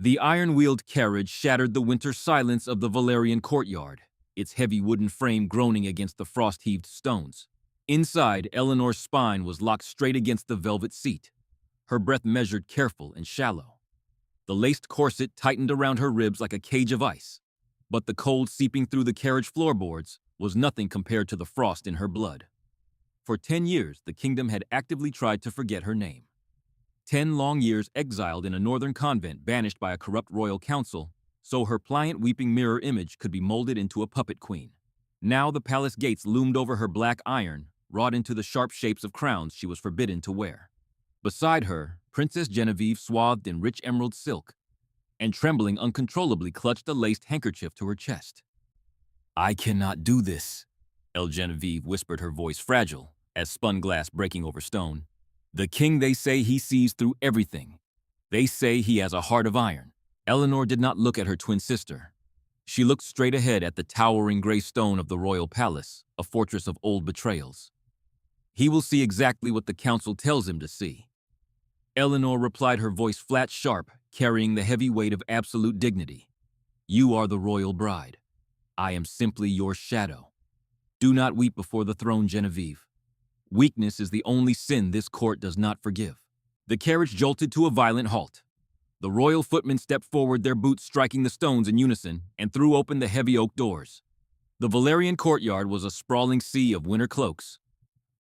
The iron-wheeled carriage shattered the winter silence of the Valerian courtyard, its heavy wooden frame groaning against the frost-heaved stones. Inside, Eleanor's spine was locked straight against the velvet seat, her breath measured, careful, and shallow. The laced corset tightened around her ribs like a cage of ice, but the cold seeping through the carriage floorboards was nothing compared to the frost in her blood. For 10 years, the kingdom had actively tried to forget her name. 10 long years exiled in a northern convent banished by a corrupt royal council, so her pliant weeping mirror image could be molded into a puppet queen. Now the palace gates loomed over her black iron, wrought into the sharp shapes of crowns she was forbidden to wear. Beside her, Princess Genevieve swathed in rich emerald silk, and trembling uncontrollably clutched a laced handkerchief to her chest. "I cannot do this," Genevieve whispered, her voice fragile as spun glass breaking over stone. "The king, they say he sees through everything. They say he has a heart of iron." Eleanor did not look at her twin sister. She looked straight ahead at the towering gray stone of the royal palace, a fortress of old betrayals. "He will see exactly what the council tells him to see." Eleanor replied, her voice flat, sharp, carrying the heavy weight of absolute dignity. "You are the royal bride. I am simply your shadow. Do not weep before the throne, Genevieve. Weakness is the only sin this court does not forgive." The carriage jolted to a violent halt. The royal footmen stepped forward, their boots striking the stones in unison, and threw open the heavy oak doors. The Valerian courtyard was a sprawling sea of winter cloaks,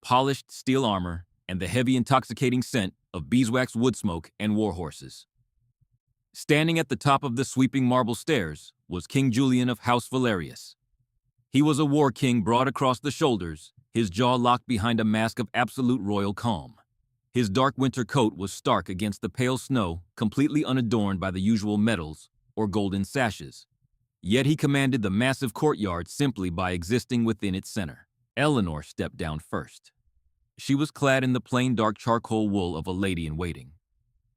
polished steel armor, and the heavy, intoxicating scent of beeswax, wood smoke, and war horses. Standing at the top of the sweeping marble stairs was King Julian of House Valerius. He was a war king, broad across the shoulders, his jaw locked behind a mask of absolute royal calm. His dark winter coat was stark against the pale snow, completely unadorned by the usual medals or golden sashes. Yet he commanded the massive courtyard simply by existing within its center. Eleanor stepped down first. She was clad in the plain dark charcoal wool of a lady-in-waiting,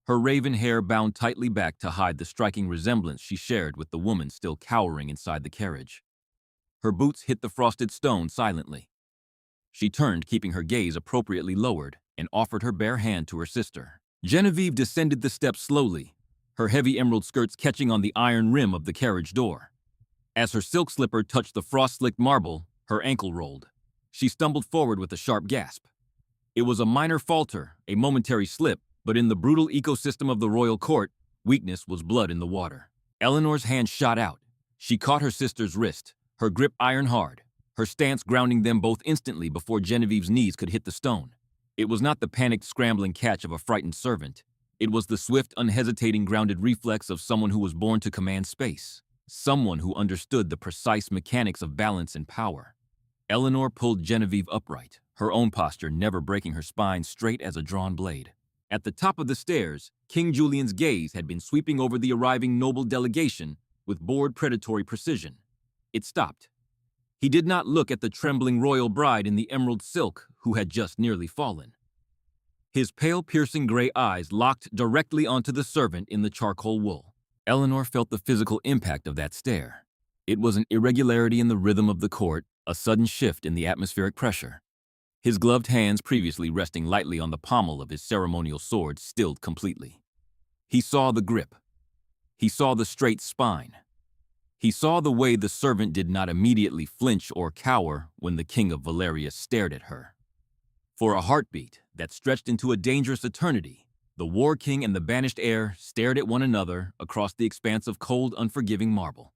her raven hair bound tightly back to hide the striking resemblance she shared with the woman still cowering inside the carriage. Her boots hit the frosted stone silently. She turned, keeping her gaze appropriately lowered, and offered her bare hand to her sister. Genevieve descended the steps slowly, her heavy emerald skirts catching on the iron rim of the carriage door. As her silk slipper touched the frost-slicked marble, her ankle rolled. She stumbled forward with a sharp gasp. It was a minor falter, a momentary slip, but in the brutal ecosystem of the royal court, weakness was blood in the water. Eleanor's hand shot out. She caught her sister's wrist, her grip iron hard, her stance grounding them both instantly before Genevieve's knees could hit the stone. It was not the panicked, scrambling catch of a frightened servant. It was the swift, unhesitating, grounded reflex of someone who was born to command space, someone who understood the precise mechanics of balance and power. Eleanor pulled Genevieve upright, her own posture never breaking, her spine straight as a drawn blade. At the top of the stairs, King Julian's gaze had been sweeping over the arriving noble delegation with bored, predatory precision. It stopped. He did not look at the trembling royal bride in the emerald silk who had just nearly fallen. His pale, piercing gray eyes locked directly onto the servant in the charcoal wool. Eleanor felt the physical impact of that stare. It was an irregularity in the rhythm of the court, a sudden shift in the atmospheric pressure. His gloved hands, previously resting lightly on the pommel of his ceremonial sword, stilled completely. He saw the grip. He saw the straight spine. He saw the way the servant did not immediately flinch or cower when the king of Valeria stared at her. For a heartbeat that stretched into a dangerous eternity, the war king and the banished heir stared at one another across the expanse of cold, unforgiving marble.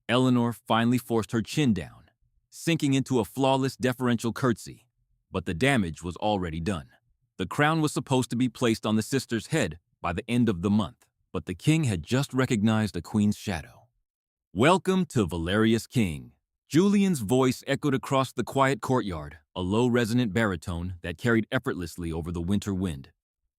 Eleanor finally forced her chin down, sinking into a flawless, deferential curtsy, but the damage was already done. The crown was supposed to be placed on the sister's head by the end of the month, but the king had just recognized a queen's shadow. "Welcome to Valerius King." Julian's voice echoed across the quiet courtyard, a low, resonant baritone that carried effortlessly over the winter wind.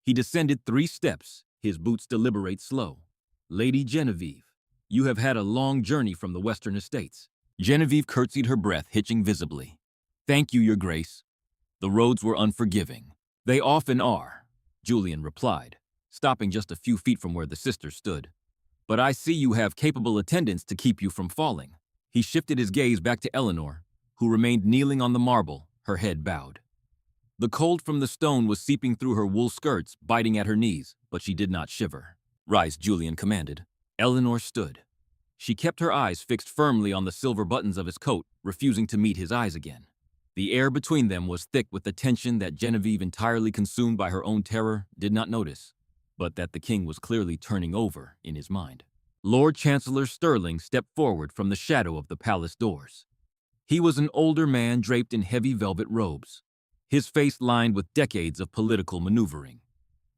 He descended 3 steps, his boots deliberate slow. "Lady Genevieve, you have had a long journey from the western estates." Genevieve curtsied, her breath hitching visibly. "Thank you, your grace." The roads were unforgiving. "They often are," Julian replied, stopping just a few feet from where the sisters stood. "But I see you have capable attendants to keep you from falling." He shifted his gaze back to Eleanor, who remained kneeling on the marble, her head bowed. The cold from the stone was seeping through her wool skirts, biting at her knees, but she did not shiver. Rise, Julian commanded. Eleanor stood. She kept her eyes fixed firmly on the silver buttons of his coat, refusing to meet his eyes again. The air between them was thick with the tension that Genevieve, entirely consumed by her own terror, did not notice, but that the king was clearly turning over in his mind. Lord Chancellor Sterling stepped forward from the shadow of the palace doors. He was an older man draped in heavy velvet robes, his face lined with decades of political maneuvering.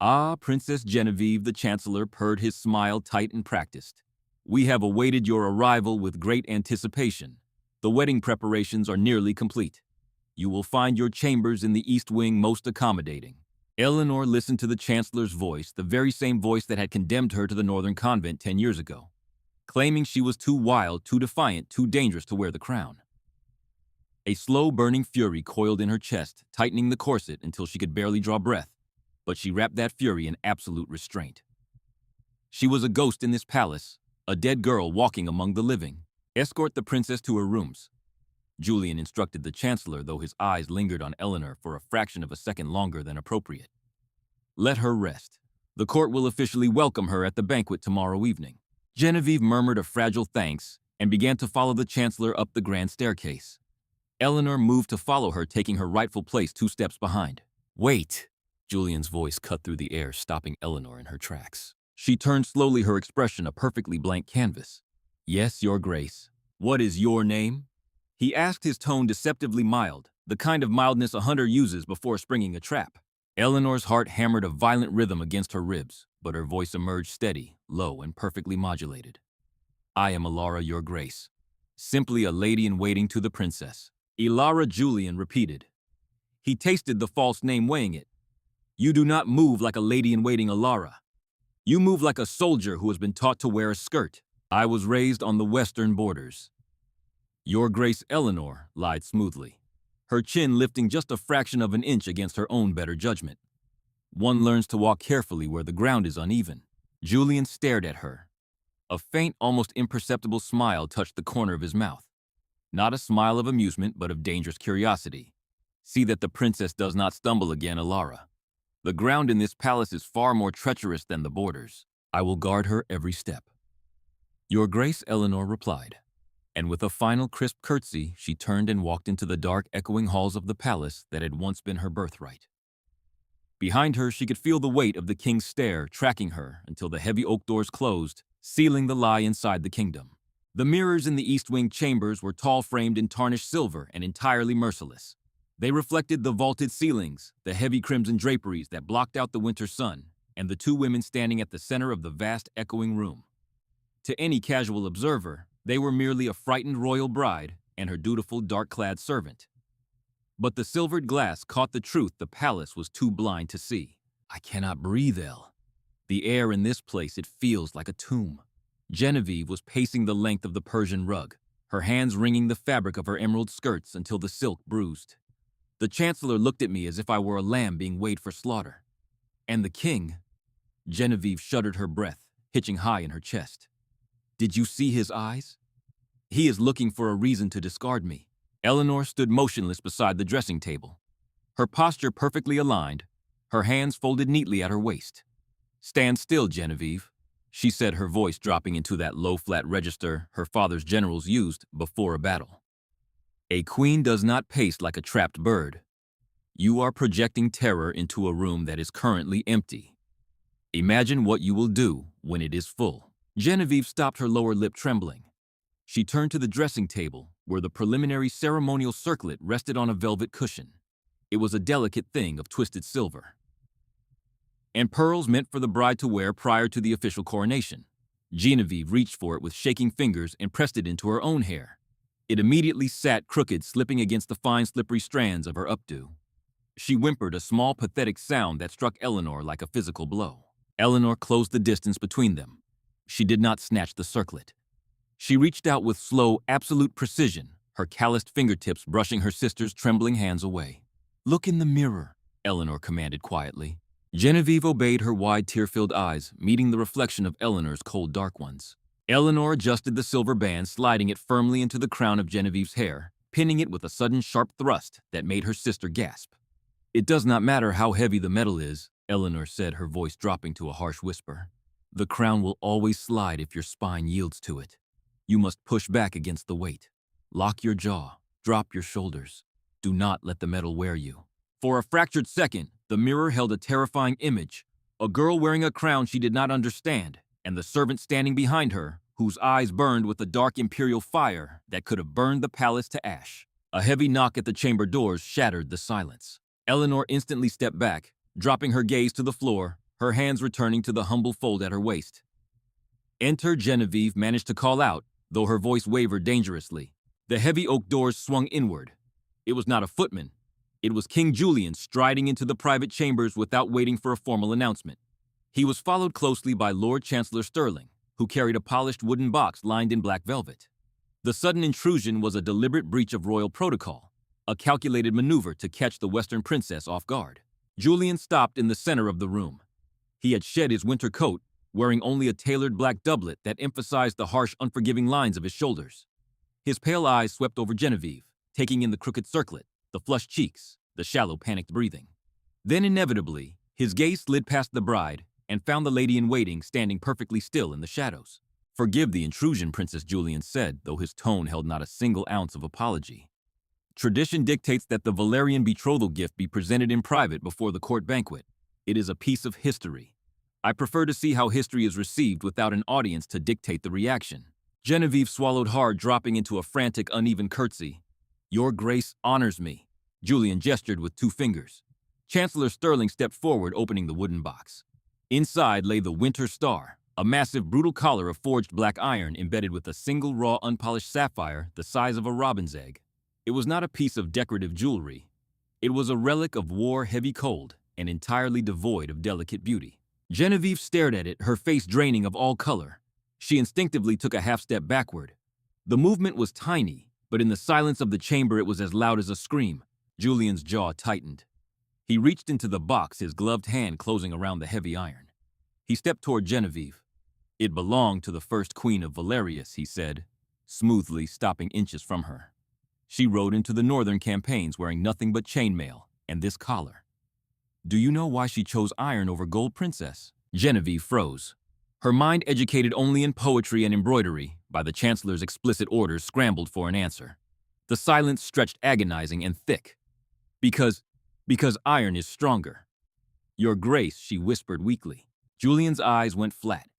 "Ah, Princess Genevieve," the Chancellor purred, his smile tight and practiced. "We have awaited your arrival with great anticipation. The wedding preparations are nearly complete. You will find your chambers in the East Wing most accommodating." Eleanor listened to the Chancellor's voice, the very same voice that had condemned her to the Northern Convent 10 years ago, claiming she was too wild, too defiant, too dangerous to wear the crown. A slow-burning fury coiled in her chest, tightening the corset until she could barely draw breath, but she wrapped that fury in absolute restraint. She was a ghost in this palace, a dead girl walking among the living. "Escort the princess to her rooms," Julian instructed the Chancellor, though his eyes lingered on Eleanor for a fraction of a second longer than appropriate. "Let her rest. The court will officially welcome her at the banquet tomorrow evening." Genevieve murmured a fragile thanks and began to follow the Chancellor up the grand staircase. Eleanor moved to follow her, taking her rightful place 2 steps behind. "Wait!" Julian's voice cut through the air, stopping Eleanor in her tracks. She turned slowly, her expression a perfectly blank canvas. "Yes, Your Grace. What is your name?" He asked, his tone deceptively mild, the kind of mildness a hunter uses before springing a trap. Eleanor's heart hammered a violent rhythm against her ribs, but her voice emerged steady, low, and perfectly modulated. "I am Alara, Your Grace. Simply a lady-in-waiting to the princess." Ilara, Julian repeated. He tasted the false name weighing it. "You do not move like a lady-in-waiting, Alara. You move like a soldier who has been taught to wear a skirt. I was raised on the western borders." Your Grace, Eleanor lied smoothly, her chin lifting just a fraction of an inch against her own better judgment. "One learns to walk carefully where the ground is uneven." Julian stared at her. A faint, almost imperceptible smile touched the corner of his mouth. Not a smile of amusement, but of dangerous curiosity. "See that the princess does not stumble again, Alara. The ground in this palace is far more treacherous than the borders. I will guard her every step." "Your Grace," Eleanor replied, and with a final crisp curtsy, she turned and walked into the dark, echoing halls of the palace that had once been her birthright. Behind her, she could feel the weight of the king's stare tracking her until the heavy oak doors closed, sealing the lie inside the kingdom. The mirrors in the East Wing chambers were tall-framed in tarnished silver and entirely merciless. They reflected the vaulted ceilings, the heavy crimson draperies that blocked out the winter sun, and the 2 women standing at the center of the vast, echoing room. To any casual observer, they were merely a frightened royal bride and her dutiful, dark-clad servant. But the silvered glass caught the truth the palace was too blind to see. "I cannot breathe, Elle. The air in this place, it feels like a tomb." Genevieve was pacing the length of the Persian rug, her hands wringing the fabric of her emerald skirts until the silk bruised. "The Chancellor looked at me as if I were a lamb being weighed for slaughter. And the king..." Genevieve shuddered, her breath hitching high in her chest. "Did you see his eyes? He is looking for a reason to discard me." Eleanor stood motionless beside the dressing table, her posture perfectly aligned, her hands folded neatly at her waist. "Stand still, Genevieve," she said, her voice dropping into that low, flat register her father's generals used before a battle. "A queen does not pace like a trapped bird. You are projecting terror into a room that is currently empty. Imagine what you will do when it is full." Genevieve stopped, her lower lip trembling. She turned to the dressing table, where the preliminary ceremonial circlet rested on a velvet cushion. It was a delicate thing of twisted silver and pearls meant for the bride to wear prior to the official coronation. Genevieve reached for it with shaking fingers and pressed it into her own hair. It immediately sat crooked, slipping against the fine, slippery strands of her updo. She whimpered, a small, pathetic sound that struck Eleanor like a physical blow. Eleanor closed the distance between them. She did not snatch the circlet. She reached out with slow, absolute precision, her calloused fingertips brushing her sister's trembling hands away. "Look in the mirror," Eleanor commanded quietly. Genevieve obeyed, her wide, tear-filled eyes meeting the reflection of Eleanor's cold, dark ones. Eleanor adjusted the silver band, sliding it firmly into the crown of Genevieve's hair, pinning it with a sudden sharp thrust that made her sister gasp. "It does not matter how heavy the metal is," Eleanor said, her voice dropping to a harsh whisper. The crown will always slide if your spine yields to it. You must push back against the weight. Lock your jaw, drop your shoulders. Do not let the metal wear you. For a fractured second, the mirror held a terrifying image, a girl wearing a crown she did not understand, and the servant standing behind her, whose eyes burned with a dark imperial fire that could have burned the palace to ash. A heavy knock at the chamber doors shattered the silence. Eleanor instantly stepped back, dropping her gaze to the floor, her hands returning to the humble fold at her waist. Enter, Genevieve managed to call out, though her voice wavered dangerously. The heavy oak doors swung inward. It was not a footman. It was King Julian striding into the private chambers without waiting for a formal announcement. He was followed closely by Lord Chancellor Sterling, who carried a polished wooden box lined in black velvet. The sudden intrusion was a deliberate breach of royal protocol, a calculated maneuver to catch the Western princess off guard. Julian stopped in the center of the room. He had shed his winter coat, wearing only a tailored black doublet that emphasized the harsh, unforgiving lines of his shoulders. His pale eyes swept over Genevieve, taking in the crooked circlet, the flushed cheeks, the shallow, panicked breathing. Then inevitably, his gaze slid past the bride and found the lady-in-waiting standing perfectly still in the shadows. "Forgive the intrusion," Princess Julian said, though his tone held not a single ounce of apology. "Tradition dictates that the Valerian betrothal gift be presented in private before the court banquet. It is a piece of history. I prefer to see how history is received without an audience to dictate the reaction." Genevieve swallowed hard, dropping into a frantic, uneven curtsy. "Your Grace honors me," Julian gestured with 2 fingers. Chancellor Sterling stepped forward, opening the wooden box. Inside lay the Winter Star, a massive, brutal collar of forged black iron embedded with a single raw, unpolished sapphire the size of a robin's egg. It was not a piece of decorative jewelry. It was a relic of war, heavy cold, and entirely devoid of delicate beauty. Genevieve stared at it, her face draining of all color. She instinctively took a half-step backward. The movement was tiny, but in the silence of the chamber it was as loud as a scream. Julian's jaw tightened. He reached into the box, his gloved hand closing around the heavy iron. He stepped toward Genevieve. "It belonged to the first queen of Valerius," he said, smoothly stopping inches from her. "She rode into the northern campaigns wearing nothing but chainmail and this collar." "Do you know why she chose iron over gold, Princess?" Genevieve froze. Her mind, educated only in poetry and embroidery, by the Chancellor's explicit orders, scrambled for an answer. The silence stretched agonizing and thick. Because iron is stronger." "Your Grace," she whispered weakly. Julian's eyes went flat.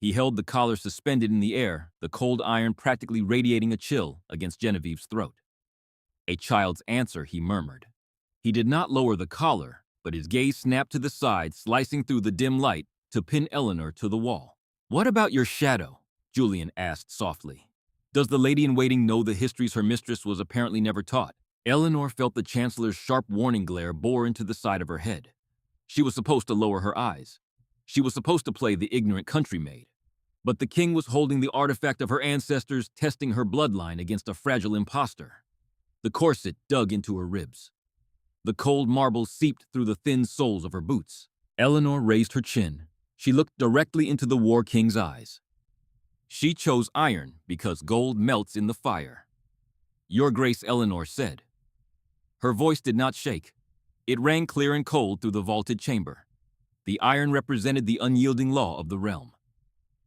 He held the collar suspended in the air, the cold iron practically radiating a chill against Genevieve's throat. "A child's answer," he murmured. He did not lower the collar, but his gaze snapped to the side, slicing through the dim light to pin Eleanor to the wall. "What about your shadow?" Julian asked softly. "Does the lady-in-waiting know the histories her mistress was apparently never taught?" Eleanor felt the Chancellor's sharp warning glare bore into the side of her head. She was supposed to lower her eyes. She was supposed to play the ignorant country maid. But the king was holding the artifact of her ancestors, testing her bloodline against a fragile impostor. The corset dug into her ribs. The cold marble seeped through the thin soles of her boots. Eleanor raised her chin. She looked directly into the War King's eyes. "She chose iron because gold melts in the fire," Your Grace, Eleanor said. Her voice did not shake. It rang clear and cold through the vaulted chamber. The iron represented the unyielding law of the realm.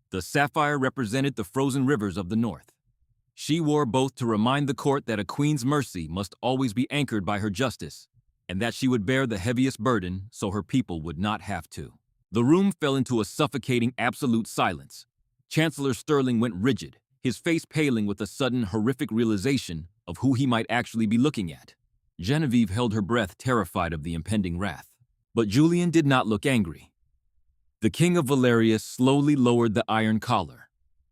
The sapphire represented the frozen rivers of the north. She wore both to remind the court that a queen's mercy must always be anchored by her justice, and that she would bear the heaviest burden so her people would not have to. The room fell into a suffocating, absolute silence. Chancellor Sterling went rigid, his face paling with a sudden, horrific realization of who he might actually be looking at. Genevieve held her breath, terrified of the impending wrath. But Julian did not look angry. The King of Valerius slowly lowered the iron collar.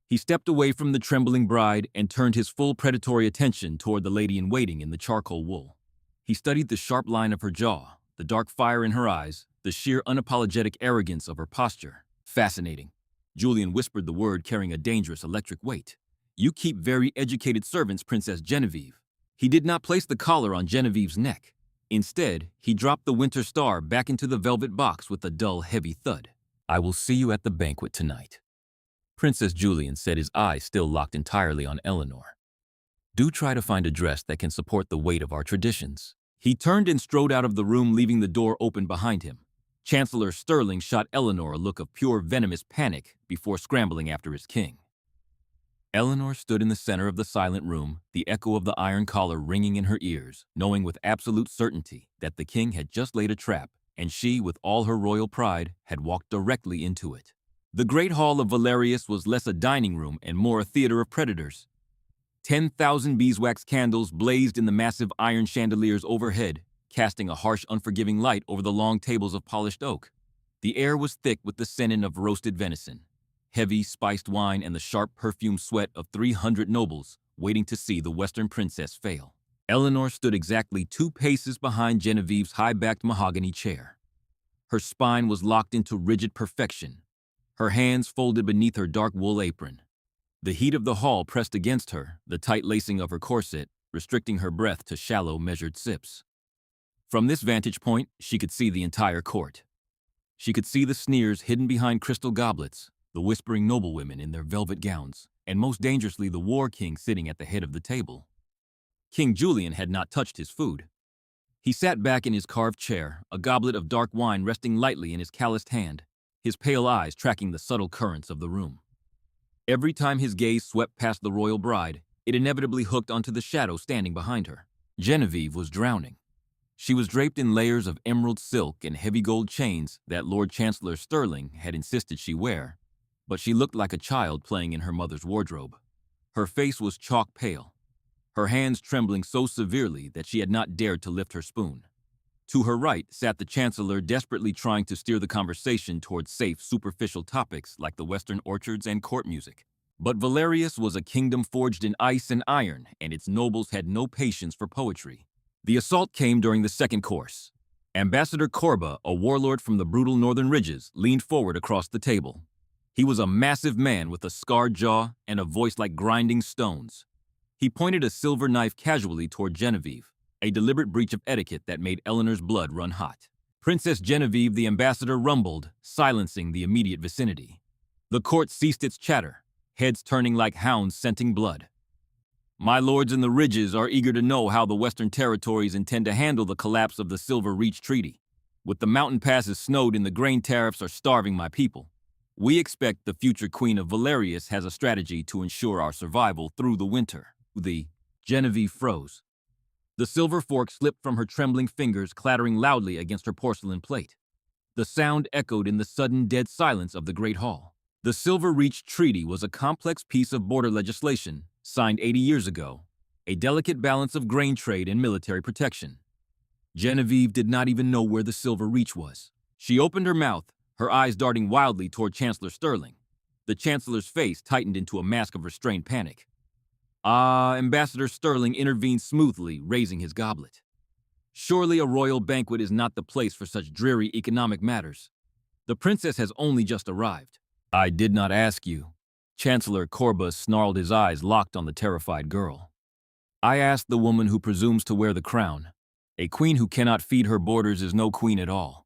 He stepped away from the trembling bride and turned his full predatory attention toward the lady-in-waiting in the charcoal wool. He studied the sharp line of her jaw, the dark fire in her eyes, the sheer unapologetic arrogance of her posture. "Fascinating." Julian whispered the word carrying a dangerous electric weight. "You keep very educated servants, Princess Genevieve." He did not place the collar on Genevieve's neck. Instead, he dropped the Winter Star back into the velvet box with a dull, heavy thud. "I will see you at the banquet tonight," Princess Julian said, his eyes still locked entirely on Eleanor. "Do try to find a dress that can support the weight of our traditions." He turned and strode out of the room, leaving the door open behind him. Chancellor Sterling shot Eleanor a look of pure venomous panic before scrambling after his king. Eleanor stood in the center of the silent room, the echo of the iron collar ringing in her ears, knowing with absolute certainty that the king had just laid a trap, and she, with all her royal pride, had walked directly into it. The Great Hall of Valerius was less a dining room and more a theater of predators. 10,000 beeswax candles blazed in the massive iron chandeliers overhead, casting a harsh, unforgiving light over the long tables of polished oak. The air was thick with the scenting of roasted venison, heavy, spiced wine, and the sharp, perfumed sweat of 300 nobles waiting to see the Western princess fail. Eleanor stood exactly 2 paces behind Genevieve's high-backed mahogany chair. Her spine was locked into rigid perfection, her hands folded beneath her dark wool apron. The heat of the hall pressed against her, the tight lacing of her corset, restricting her breath to shallow, measured sips. From this vantage point, she could see the entire court. She could see the sneers hidden behind crystal goblets, the whispering noblewomen in their velvet gowns, and most dangerously the war king sitting at the head of the table. King Julian had not touched his food. He sat back in his carved chair, a goblet of dark wine resting lightly in his calloused hand, his pale eyes tracking the subtle currents of the room. Every time his gaze swept past the royal bride, it inevitably hooked onto the shadow standing behind her. Genevieve was drowning. She was draped in layers of emerald silk and heavy gold chains that Lord Chancellor Sterling had insisted she wear, but she looked like a child playing in her mother's wardrobe. Her face was chalk pale, her hands trembling so severely that she had not dared to lift her spoon. To her right sat the Chancellor, desperately trying to steer the conversation towards safe, superficial topics like the Western orchards and court music. But Valerius was a kingdom forged in ice and iron, and its nobles had no patience for poetry. The assault came during the second course. Ambassador Corba, a warlord from the brutal northern ridges, leaned forward across the table. He was a massive man with a scarred jaw and a voice like grinding stones. He pointed a silver knife casually toward Genevieve, a deliberate breach of etiquette that made Eleanor's blood run hot. Princess Genevieve, the ambassador, rumbled, silencing the immediate vicinity. The court ceased its chatter, heads turning like hounds scenting blood. My lords in the ridges are eager to know how the Western territories intend to handle the collapse of the Silver Reach Treaty. With the mountain passes snowed and the grain tariffs are starving my people. We expect the future Queen of Valerius has a strategy to ensure our survival through the winter. Genevieve froze. The silver fork slipped from her trembling fingers, clattering loudly against her porcelain plate. The sound echoed in the sudden dead silence of the Great Hall. The Silver Reach Treaty was a complex piece of border legislation, signed 80 years ago, a delicate balance of grain trade and military protection. Genevieve did not even know where the Silver Reach was. She opened her mouth, her eyes darting wildly toward Chancellor Sterling. The Chancellor's face tightened into a mask of restrained panic. Ambassador Sterling intervened smoothly, raising his goblet. Surely a royal banquet is not the place for such dreary economic matters. The princess has only just arrived. I did not ask you. Chancellor Corba snarled, his eyes locked on the terrified girl. I asked the woman who presumes to wear the crown. A queen who cannot feed her boarders is no queen at all.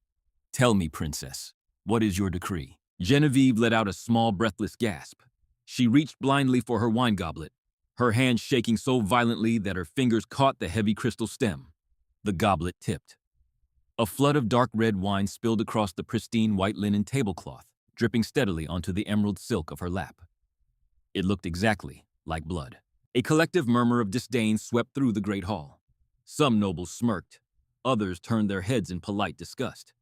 Tell me, princess, what is your decree? Genevieve let out a small, breathless gasp. She reached blindly for her wine goblet, her hand shaking so violently that her fingers caught the heavy crystal stem. The goblet tipped. A flood of dark red wine spilled across the pristine white linen tablecloth, dripping steadily onto the emerald silk of her lap. It looked exactly like blood. A collective murmur of disdain swept through the great hall. Some nobles smirked. Others turned their heads in polite disgust.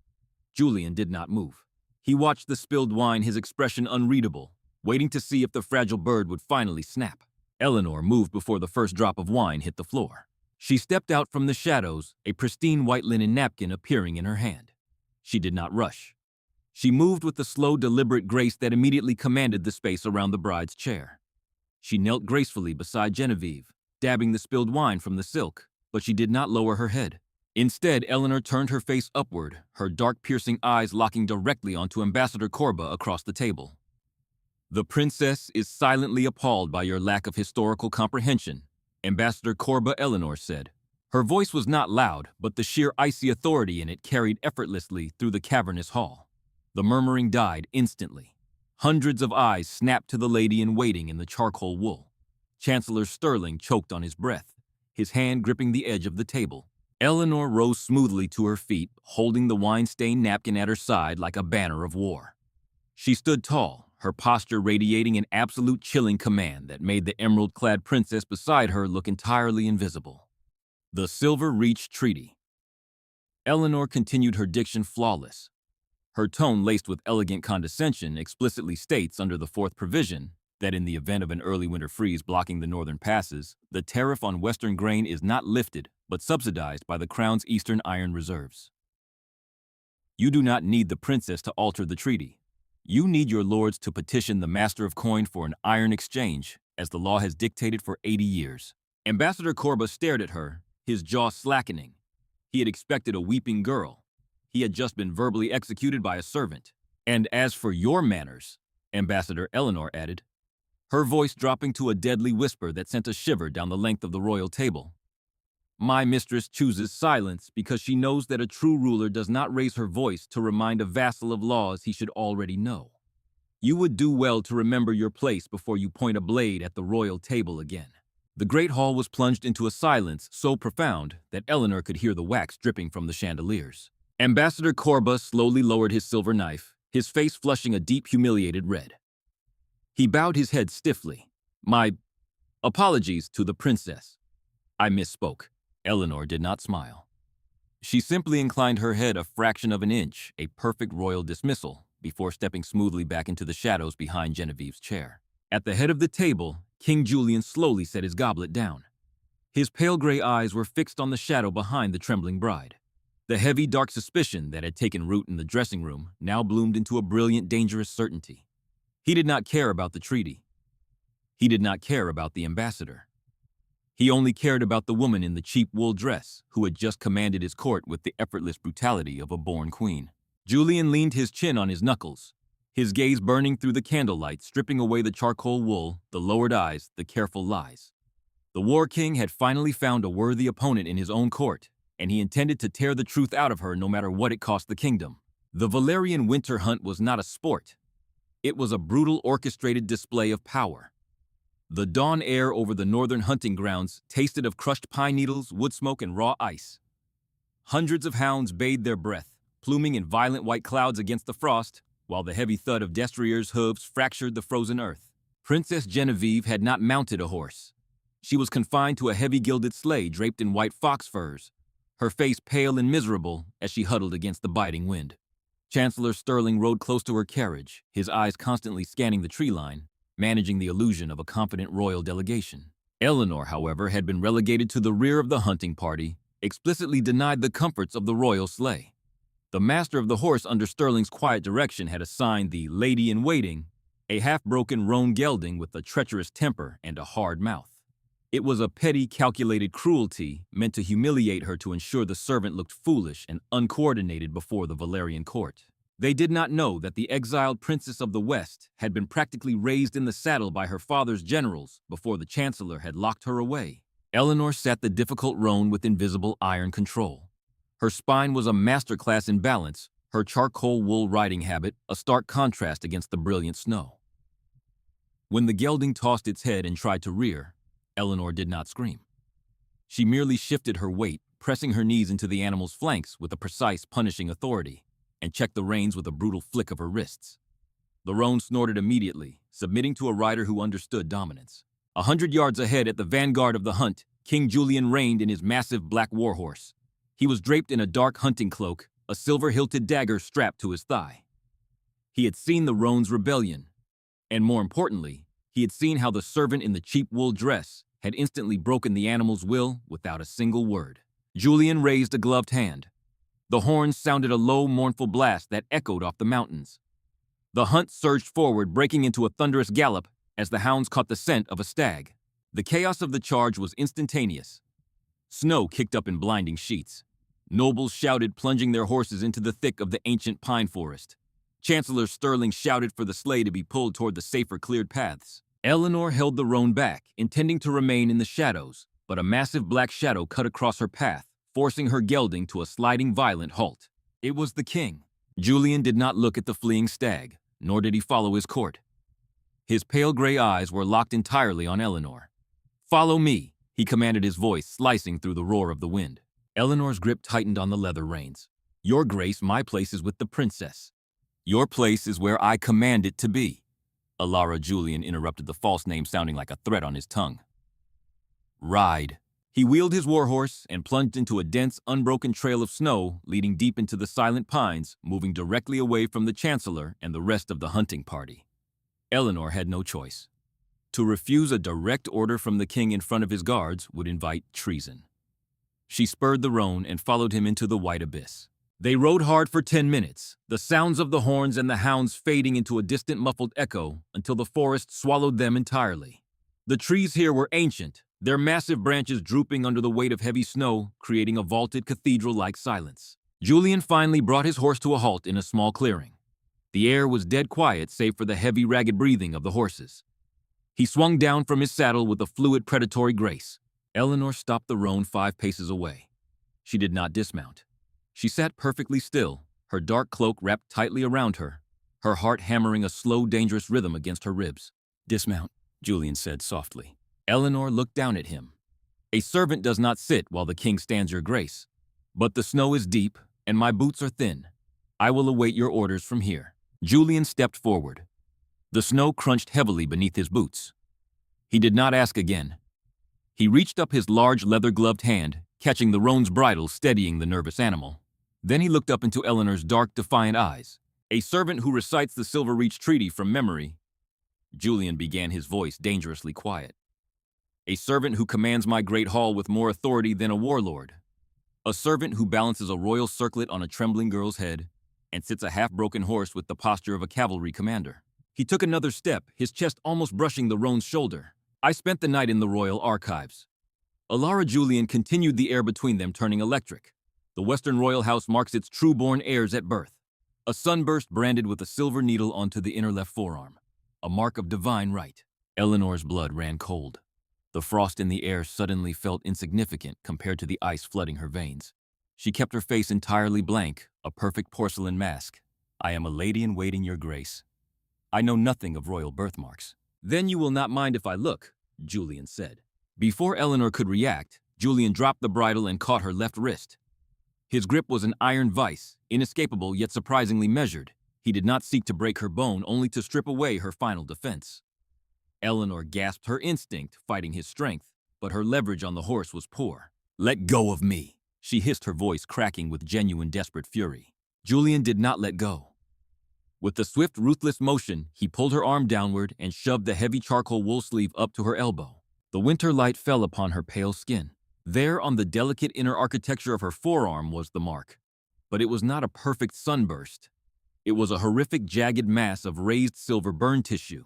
Julian did not move. He watched the spilled wine, his expression unreadable, waiting to see if the fragile bird would finally snap. Eleanor moved before the first drop of wine hit the floor. She stepped out from the shadows, a pristine white linen napkin appearing in her hand. She did not rush. She moved with the slow, deliberate grace that immediately commanded the space around the bride's chair. She knelt gracefully beside Genevieve, dabbing the spilled wine from the silk, but she did not lower her head. Instead, Eleanor turned her face upward, her dark, piercing eyes locking directly onto Ambassador Corba across the table. The princess is silently appalled by your lack of historical comprehension, Ambassador Corba, Eleanor said. Her voice was not loud, but the sheer icy authority in it carried effortlessly through the cavernous hall. The murmuring died instantly. Hundreds of eyes snapped to the lady in waiting in the charcoal wool. Chancellor Sterling choked on his breath, his hand gripping the edge of the table. Eleanor rose smoothly to her feet, holding the wine-stained napkin at her side like a banner of war. She stood tall, her posture radiating an absolute chilling command that made the emerald-clad princess beside her look entirely invisible. The Silver Reach Treaty. Eleanor continued her diction flawless. Her tone, laced with elegant condescension, explicitly states under the fourth provision that in the event of an early winter freeze blocking the northern passes, the tariff on western grain is not lifted but subsidized by the crown's eastern iron reserves. You do not need the princess to alter the treaty. You need your lords to petition the master of coin for an iron exchange, as the law has dictated for 80 years. Ambassador Corba stared at her, his jaw slackening. He had expected a weeping girl. He had just been verbally executed by a servant. And as for your manners, Ambassador Eleanor added, her voice dropping to a deadly whisper that sent a shiver down the length of the royal table. My mistress chooses silence because she knows that a true ruler does not raise her voice to remind a vassal of laws he should already know. You would do well to remember your place before you point a blade at the royal table again. The great hall was plunged into a silence so profound that Eleanor could hear the wax dripping from the chandeliers. Ambassador Corba slowly lowered his silver knife, his face flushing a deep, humiliated red. He bowed his head stiffly. My apologies to the princess. I misspoke. Eleanor did not smile. She simply inclined her head a fraction of an inch, a perfect royal dismissal, before stepping smoothly back into the shadows behind Genevieve's chair. At the head of the table, King Julian slowly set his goblet down. His pale gray eyes were fixed on the shadow behind the trembling bride. The heavy, dark suspicion that had taken root in the dressing room now bloomed into a brilliant, dangerous certainty. He did not care about the treaty. He did not care about the ambassador. He only cared about the woman in the cheap wool dress who had just commanded his court with the effortless brutality of a born queen. Julian leaned his chin on his knuckles, his gaze burning through the candlelight, stripping away the charcoal wool, the lowered eyes, the careful lies. The War King had finally found a worthy opponent in his own court, and he intended to tear the truth out of her no matter what it cost the kingdom. The Valerian winter hunt was not a sport. It was a brutal, orchestrated display of power. The dawn air over the northern hunting grounds tasted of crushed pine needles, wood smoke, and raw ice. Hundreds of hounds bayed their breath, pluming in violent white clouds against the frost, while the heavy thud of destriers' hooves fractured the frozen earth. Princess Genevieve had not mounted a horse. She was confined to a heavy gilded sleigh draped in white fox furs, her face pale and miserable as she huddled against the biting wind. Chancellor Sterling rode close to her carriage, his eyes constantly scanning the tree line, managing the illusion of a confident royal delegation. Eleanor, however, had been relegated to the rear of the hunting party, explicitly denied the comforts of the royal sleigh. The master of the horse under Sterling's quiet direction had assigned the lady-in-waiting a half-broken roan gelding with a treacherous temper and a hard mouth. It was a petty, calculated cruelty meant to humiliate her to ensure the servant looked foolish and uncoordinated before the Valerian court. They did not know that the exiled princess of the West had been practically raised in the saddle by her father's generals before the Chancellor had locked her away. Eleanor sat the difficult roan with invisible iron control. Her spine was a masterclass in balance, her charcoal wool riding habit a stark contrast against the brilliant snow. When the gelding tossed its head and tried to rear, Eleanor did not scream. She merely shifted her weight, pressing her knees into the animal's flanks with a precise, punishing authority, and checked the reins with a brutal flick of her wrists. The roan snorted immediately, submitting to a rider who understood dominance. 100 yards ahead at the vanguard of the hunt, King Julian reined in his massive black warhorse. He was draped in a dark hunting cloak, a silver-hilted dagger strapped to his thigh. He had seen the roan's rebellion, and more importantly, he had seen how the servant in the cheap wool dress had instantly broken the animal's will without a single word. Julian raised a gloved hand. The horns sounded a low, mournful blast that echoed off the mountains. The hunt surged forward, breaking into a thunderous gallop as the hounds caught the scent of a stag. The chaos of the charge was instantaneous. Snow kicked up in blinding sheets. Nobles shouted, plunging their horses into the thick of the ancient pine forest. Chancellor Sterling shouted for the sleigh to be pulled toward the safer cleared paths. Eleanor held the roan back, intending to remain in the shadows, but a massive black shadow cut across her path, forcing her gelding to a sliding, violent halt. It was the king. Julian did not look at the fleeing stag, nor did he follow his court. His pale gray eyes were locked entirely on Eleanor. "Follow me," he commanded, his voice slicing through the roar of the wind. Eleanor's grip tightened on the leather reins. Your Grace, my place is with the princess. Your place is where I command it to be. Alara Julian interrupted, the false name sounding like a threat on his tongue. Ride. He wheeled his warhorse and plunged into a dense, unbroken trail of snow leading deep into the silent pines, moving directly away from the Chancellor and the rest of the hunting party. Eleanor had no choice. To refuse a direct order from the king in front of his guards would invite treason. She spurred the roan and followed him into the white abyss. They rode hard for 10 minutes, the sounds of the horns and the hounds fading into a distant muffled echo until the forest swallowed them entirely. The trees here were ancient, their massive branches drooping under the weight of heavy snow, creating a vaulted cathedral-like silence. Julian finally brought his horse to a halt in a small clearing. The air was dead quiet save for the heavy, ragged breathing of the horses. He swung down from his saddle with a fluid, predatory grace. Eleanor stopped the roan 5 paces away. She did not dismount. She sat perfectly still, her dark cloak wrapped tightly around her, her heart hammering a slow, dangerous rhythm against her ribs. Dismount, Julian said softly. Eleanor looked down at him. A servant does not sit while the king stands, your grace. But the snow is deep, and my boots are thin. I will await your orders from here. Julian stepped forward. The snow crunched heavily beneath his boots. He did not ask again. He reached up his large leather-gloved hand, catching the roan's bridle, steadying the nervous animal. Then he looked up into Eleanor's dark, defiant eyes. A servant who recites the Silver Reach Treaty from memory. Julian began, his voice dangerously quiet. A servant who commands my great hall with more authority than a warlord. A servant who balances a royal circlet on a trembling girl's head and sits a half-broken horse with the posture of a cavalry commander. He took another step, his chest almost brushing the roan's shoulder. I spent the night in the royal archives. Alara Julian continued, the air between them turning electric. The Western royal house marks its true-born heirs at birth. A sunburst branded with a silver needle onto the inner left forearm. A mark of divine right. Eleanor's blood ran cold. The frost in the air suddenly felt insignificant compared to the ice flooding her veins. She kept her face entirely blank, a perfect porcelain mask. I am a lady in waiting, your grace. I know nothing of royal birthmarks. Then you will not mind if I look, Julian said. Before Eleanor could react, Julian dropped the bridle and caught her left wrist. His grip was an iron vice, inescapable yet surprisingly measured. He did not seek to break her bone, only to strip away her final defense. Eleanor gasped, her instinct fighting his strength, but her leverage on the horse was poor. Let go of me, she hissed, her voice cracking with genuine desperate fury. Julian did not let go. With a swift, ruthless motion, he pulled her arm downward and shoved the heavy charcoal wool sleeve up to her elbow. The winter light fell upon her pale skin. There, on the delicate inner architecture of her forearm, was the mark. But it was not a perfect sunburst. It was a horrific, jagged mass of raised silver burn tissue.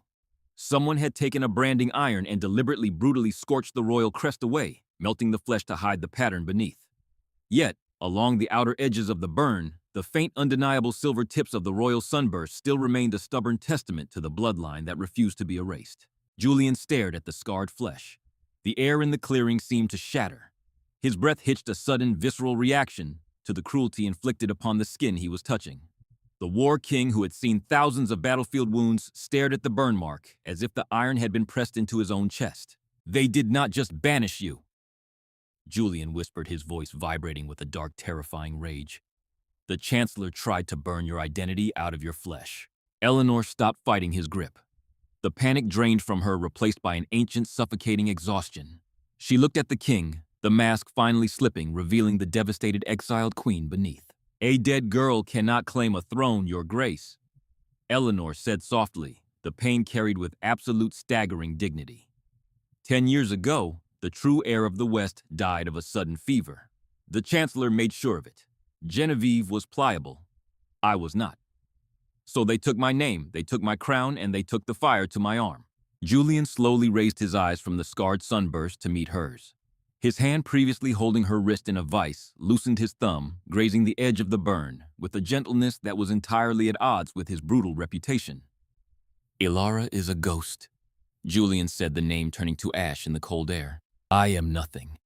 Someone had taken a branding iron and deliberately, brutally scorched the royal crest away, melting the flesh to hide the pattern beneath. Yet, along the outer edges of the burn, the faint, undeniable silver tips of the royal sunburst still remained a stubborn testament to the bloodline that refused to be erased. Julian stared at the scarred flesh. The air in the clearing seemed to shatter. His breath hitched a sudden, visceral reaction to the cruelty inflicted upon the skin he was touching. The war king, who had seen thousands of battlefield wounds, stared at the burn mark as if the iron had been pressed into his own chest. They did not just banish you, Julian whispered, his voice vibrating with a dark, terrifying rage. The Chancellor tried to burn your identity out of your flesh. Eleanor stopped fighting his grip. The panic drained from her, replaced by an ancient, suffocating exhaustion. She looked at the king, the mask finally slipping, revealing the devastated, exiled queen beneath. A dead girl cannot claim a throne, your grace, Eleanor said softly, the pain carried with absolute, staggering dignity. 10 years ago, the true heir of the West died of a sudden fever. The Chancellor made sure of it. Genevieve was pliable. I was not. So they took my name, they took my crown, and they took the fire to my arm. Julian slowly raised his eyes from the scarred sunburst to meet hers. His hand, previously holding her wrist in a vice, loosened his thumb, grazing the edge of the burn, with a gentleness that was entirely at odds with his brutal reputation. Ilara is a ghost, Julian said, the name turning to ash in the cold air. I am nothing.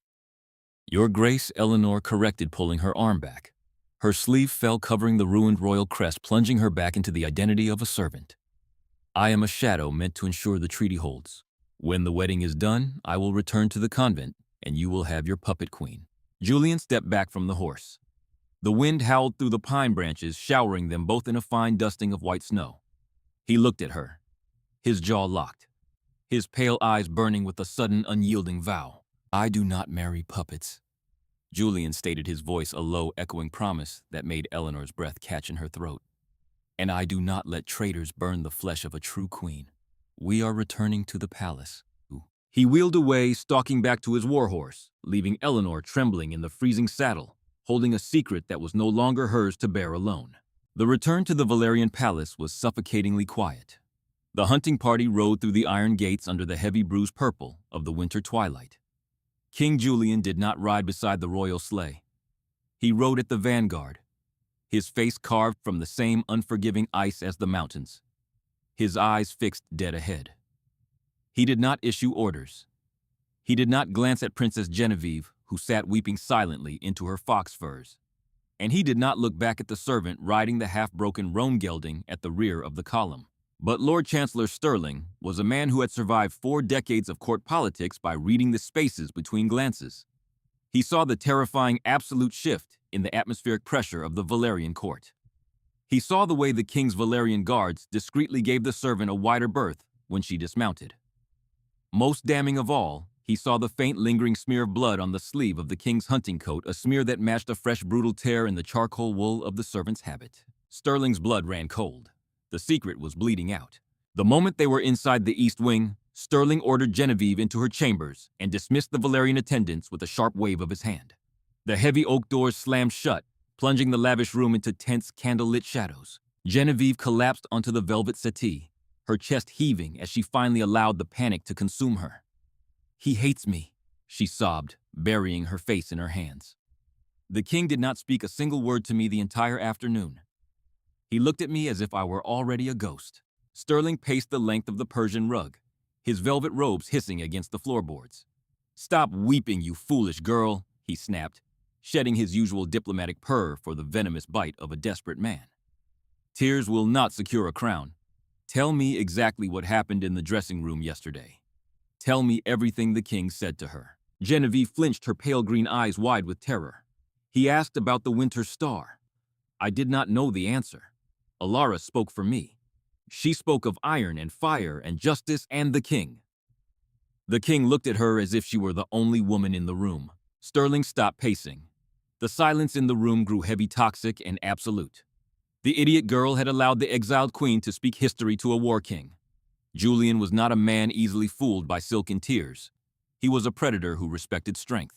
Your grace, Eleanor corrected, pulling her arm back. Her sleeve fell, covering the ruined royal crest, plunging her back into the identity of a servant. I am a shadow meant to ensure the treaty holds. When the wedding is done, I will return to the convent, and you will have your puppet queen. Julian stepped back from the horse. The wind howled through the pine branches, showering them both in a fine dusting of white snow. He looked at her, his jaw locked, his pale eyes burning with a sudden, unyielding vow. "I do not marry puppets." Julian stated, his voice a low, echoing promise that made Eleanor's breath catch in her throat. "And I do not let traitors burn the flesh of a true queen. We are returning to the palace." He wheeled away, stalking back to his warhorse, leaving Eleanor trembling in the freezing saddle, holding a secret that was no longer hers to bear alone. The return to the Valerian palace was suffocatingly quiet. The hunting party rode through the iron gates under the heavy bruised purple of the winter twilight. King Julian did not ride beside the royal sleigh. He rode at the vanguard, his face carved from the same unforgiving ice as the mountains, his eyes fixed dead ahead. He did not issue orders. He did not glance at Princess Genevieve, who sat weeping silently into her fox furs. And he did not look back at the servant riding the half-broken roan gelding at the rear of the column. But Lord Chancellor Stirling was a man who had survived 4 decades of court politics by reading the spaces between glances. He saw the terrifying absolute shift in the atmospheric pressure of the Valerian court. He saw the way the king's Valerian guards discreetly gave the servant a wider berth when she dismounted. Most damning of all, he saw the faint lingering smear of blood on the sleeve of the king's hunting coat, a smear that matched a fresh brutal tear in the charcoal wool of the servant's habit. Stirling's blood ran cold. The secret was bleeding out. The moment they were inside the east wing, Stirling ordered Genevieve into her chambers and dismissed the Valerian attendants with a sharp wave of his hand. The heavy oak doors slammed shut, plunging the lavish room into tense, candlelit shadows. Genevieve collapsed onto the velvet settee, her chest heaving as she finally allowed the panic to consume her. "He hates me," she sobbed, burying her face in her hands. "The king did not speak a single word to me the entire afternoon. He looked at me as if I were already a ghost." Stirling paced the length of the Persian rug, his velvet robes hissing against the floorboards. "Stop weeping, you foolish girl," he snapped, shedding his usual diplomatic purr for the venomous bite of a desperate man. "Tears will not secure a crown. Tell me exactly what happened in the dressing room yesterday. Tell me everything the king said to her." Genevieve flinched, her pale green eyes wide with terror. "He asked about the winter star. I did not know the answer. Alara spoke for me. She spoke of iron and fire and justice and the king." The king looked at her as if she were the only woman in the room. Stirling stopped pacing. The silence in the room grew heavy, toxic, and absolute. The idiot girl had allowed the exiled queen to speak history to a war king. Julian was not a man easily fooled by silken tears. He was a predator who respected strength.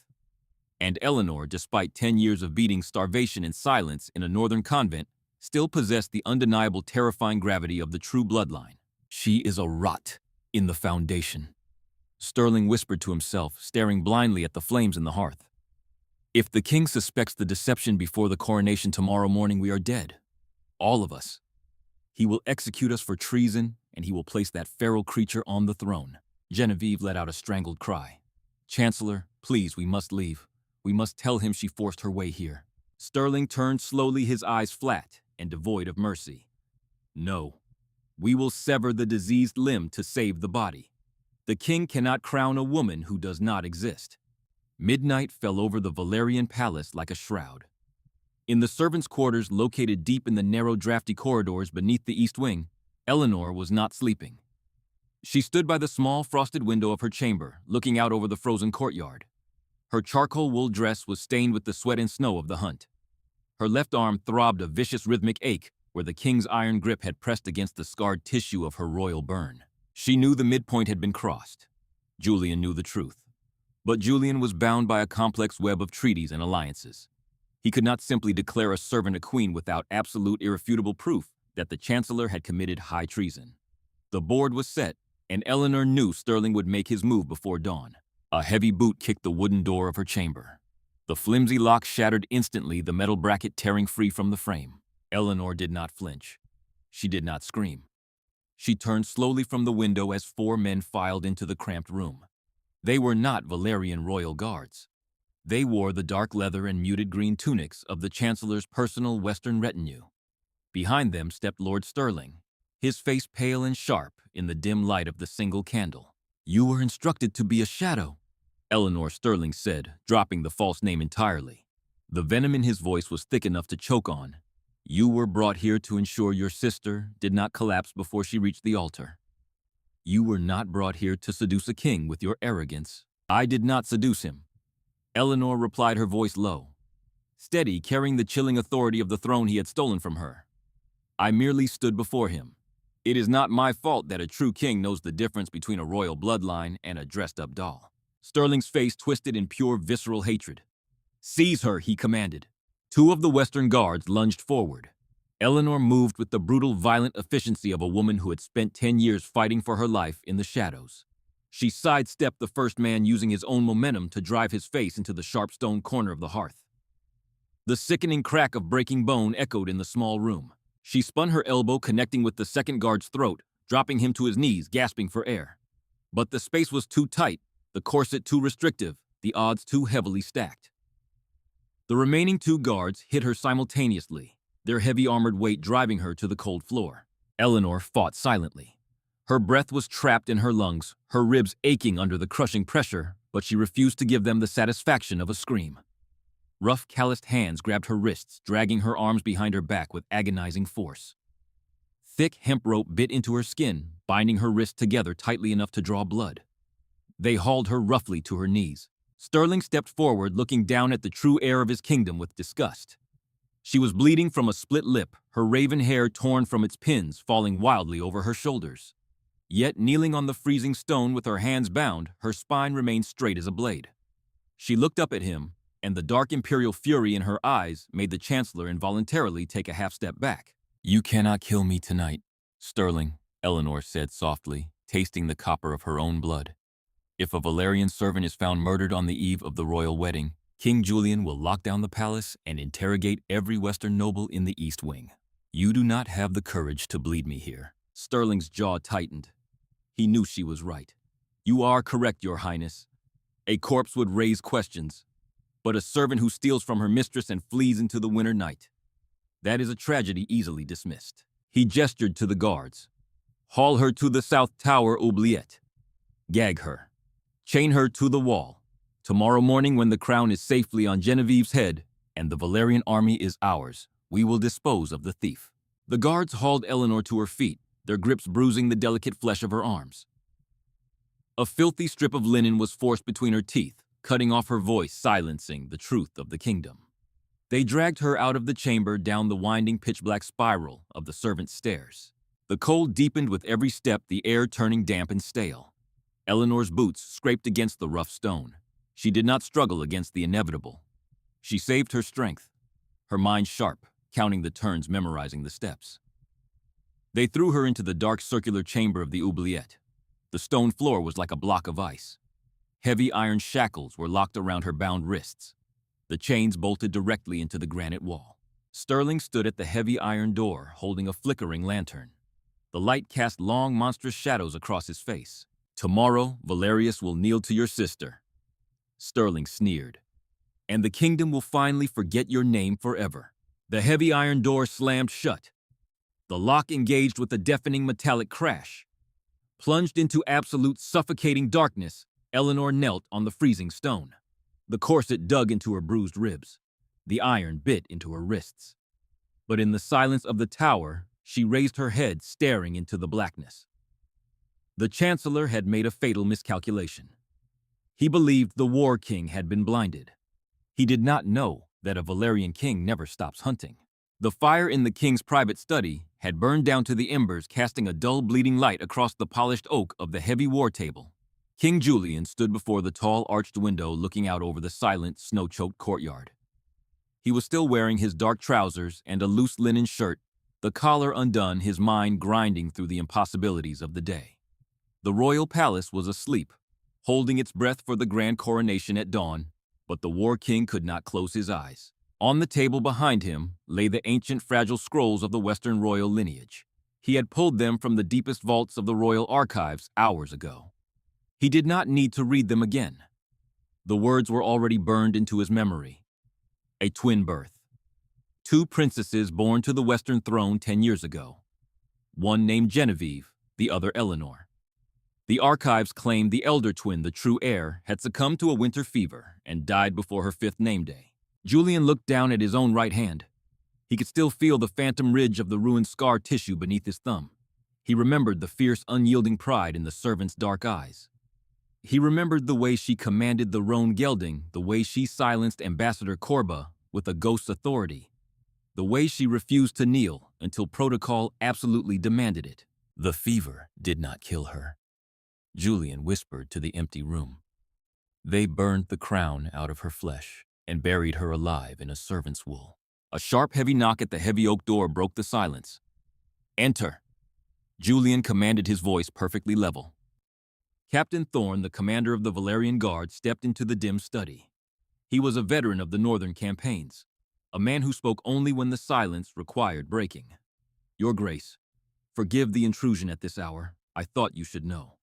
And Eleanor, despite 10 years of beating starvation and silence in a northern convent, still possessed the undeniable, terrifying gravity of the true bloodline. "She is a rot in the foundation," Stirling whispered to himself, staring blindly at the flames in the hearth. "If the king suspects the deception before the coronation tomorrow morning, we are dead. All of us. He will execute us for treason, and he will place that feral creature on the throne." Genevieve let out a strangled cry. "Chancellor, please, we must leave. We must tell him she forced her way here." Stirling turned slowly, his eyes flat and devoid of mercy. "No. We will sever the diseased limb to save the body. The king cannot crown a woman who does not exist." Midnight fell over the Valerian palace like a shroud. In the servants' quarters located deep in the narrow, drafty corridors beneath the east wing, Eleanor was not sleeping. She stood by the small, frosted window of her chamber, looking out over the frozen courtyard. Her charcoal wool dress was stained with the sweat and snow of the hunt. Her left arm throbbed a vicious rhythmic ache where the king's iron grip had pressed against the scarred tissue of her royal burn. She knew the midpoint had been crossed. Julian knew the truth. But Julian was bound by a complex web of treaties and alliances. He could not simply declare a servant a queen without absolute, irrefutable proof that the Chancellor had committed high treason. The board was set, and Eleanor knew Stirling would make his move before dawn. A heavy boot kicked the wooden door of her chamber. The flimsy lock shattered instantly, the metal bracket tearing free from the frame. Eleanor did not flinch. She did not scream. She turned slowly from the window as 4 men filed into the cramped room. They were not Valerian royal guards. They wore the dark leather and muted green tunics of the Chancellor's personal Western retinue. Behind them stepped Lord Stirling, his face pale and sharp in the dim light of the single candle. "You were instructed to be a shadow," Eleanor Sterling said, dropping the false name entirely. The venom in his voice was thick enough to choke on. You were brought here to ensure your sister did not collapse before she reached the altar. You were not brought here to seduce a king with your arrogance. I did not seduce him. Eleanor replied, her voice low, steady, carrying the chilling authority of the throne he had stolen from her. I merely stood before him. It is not my fault that a true king knows the difference between a royal bloodline and a dressed-up doll. Sterling's face twisted in pure visceral hatred. Seize her, he commanded. Two of the Western guards lunged forward. Eleanor moved with the brutal, violent efficiency of a woman who had spent 10 years fighting for her life in the shadows. She sidestepped the first man, using his own momentum to drive his face into the sharp stone corner of the hearth. The sickening crack of breaking bone echoed in the small room. She spun her elbow, connecting with the second guard's throat, dropping him to his knees, gasping for air. But the space was too tight, the corset too restrictive, the odds too heavily stacked. The remaining two guards hit her simultaneously, their heavy armored weight driving her to the cold floor. Eleanor fought silently. Her breath was trapped in her lungs, her ribs aching under the crushing pressure, but she refused to give them the satisfaction of a scream. Rough, calloused hands grabbed her wrists, dragging her arms behind her back with agonizing force. Thick hemp rope bit into her skin, binding her wrists together tightly enough to draw blood. They hauled her roughly to her knees. Sterling stepped forward, looking down at the true heir of his kingdom with disgust. She was bleeding from a split lip, her raven hair torn from its pins, falling wildly over her shoulders. Yet, kneeling on the freezing stone with her hands bound, her spine remained straight as a blade. She looked up at him, and the dark imperial fury in her eyes made the Chancellor involuntarily take a half-step back. You cannot kill me tonight, Sterling, Eleanor said softly, tasting the copper of her own blood. If a Valerian servant is found murdered on the eve of the royal wedding, King Julian will lock down the palace and interrogate every Western noble in the East Wing. You do not have the courage to bleed me here. Sterling's jaw tightened. He knew she was right. You are correct, Your Highness. A corpse would raise questions, but a servant who steals from her mistress and flees into the winter night, that is a tragedy easily dismissed. He gestured to the guards. Haul her to the South Tower Oubliette. Gag her. Chain her to the wall. Tomorrow morning, when the crown is safely on Genevieve's head and the Valerian army is ours, we will dispose of the thief. The guards hauled Eleanor to her feet, their grips bruising the delicate flesh of her arms. A filthy strip of linen was forced between her teeth, cutting off her voice, silencing the truth of the kingdom. They dragged her out of the chamber, down the winding pitch-black spiral of the servants' stairs. The cold deepened with every step, the air turning damp and stale. Eleanor's boots scraped against the rough stone. She did not struggle against the inevitable. She saved her strength, her mind sharp, counting the turns, memorizing the steps. They threw her into the dark circular chamber of the oubliette. The stone floor was like a block of ice. Heavy iron shackles were locked around her bound wrists. The chains bolted directly into the granite wall. Sterling stood at the heavy iron door, holding a flickering lantern. The light cast long, monstrous shadows across his face. Tomorrow, Valerius will kneel to your sister. Sterling sneered. And the kingdom will finally forget your name forever. The heavy iron door slammed shut. The lock engaged with a deafening metallic crash. Plunged into absolute suffocating darkness, Eleanor knelt on the freezing stone. The corset dug into her bruised ribs. The iron bit into her wrists. But in the silence of the tower, she raised her head, staring into the blackness. The Chancellor had made a fatal miscalculation. He believed the War King had been blinded. He did not know that a Valerian king never stops hunting. The fire in the king's private study had burned down to the embers, casting a dull, bleeding light across the polished oak of the heavy war table. King Julian stood before the tall, arched window, looking out over the silent, snow-choked courtyard. He was still wearing his dark trousers and a loose linen shirt, the collar undone, his mind grinding through the impossibilities of the day. The royal palace was asleep, holding its breath for the grand coronation at dawn, but the War King could not close his eyes. On the table behind him lay the ancient, fragile scrolls of the Western royal lineage. He had pulled them from the deepest vaults of the royal archives hours ago. He did not need to read them again. The words were already burned into his memory. A twin birth. Two princesses born to the Western throne 10 years ago. One named Genevieve, the other Eleanor. The archives claimed the elder twin, the true heir, had succumbed to a winter fever and died before her 5th name day. Julian looked down at his own right hand. He could still feel the phantom ridge of the ruined scar tissue beneath his thumb. He remembered the fierce, unyielding pride in the servant's dark eyes. He remembered the way she commanded the roan gelding, the way she silenced Ambassador Corba with a ghost's authority, the way she refused to kneel until protocol absolutely demanded it. The fever did not kill her, Julian whispered to the empty room. They burned the crown out of her flesh and buried her alive in a servant's wool. A sharp, heavy knock at the heavy oak door broke the silence. "Enter," Julian commanded, his voice perfectly level. Captain Thorne, the commander of the Valerian Guard, stepped into the dim study. He was a veteran of the northern campaigns, a man who spoke only when the silence required breaking. "Your Grace, forgive the intrusion at this hour. I thought you should know.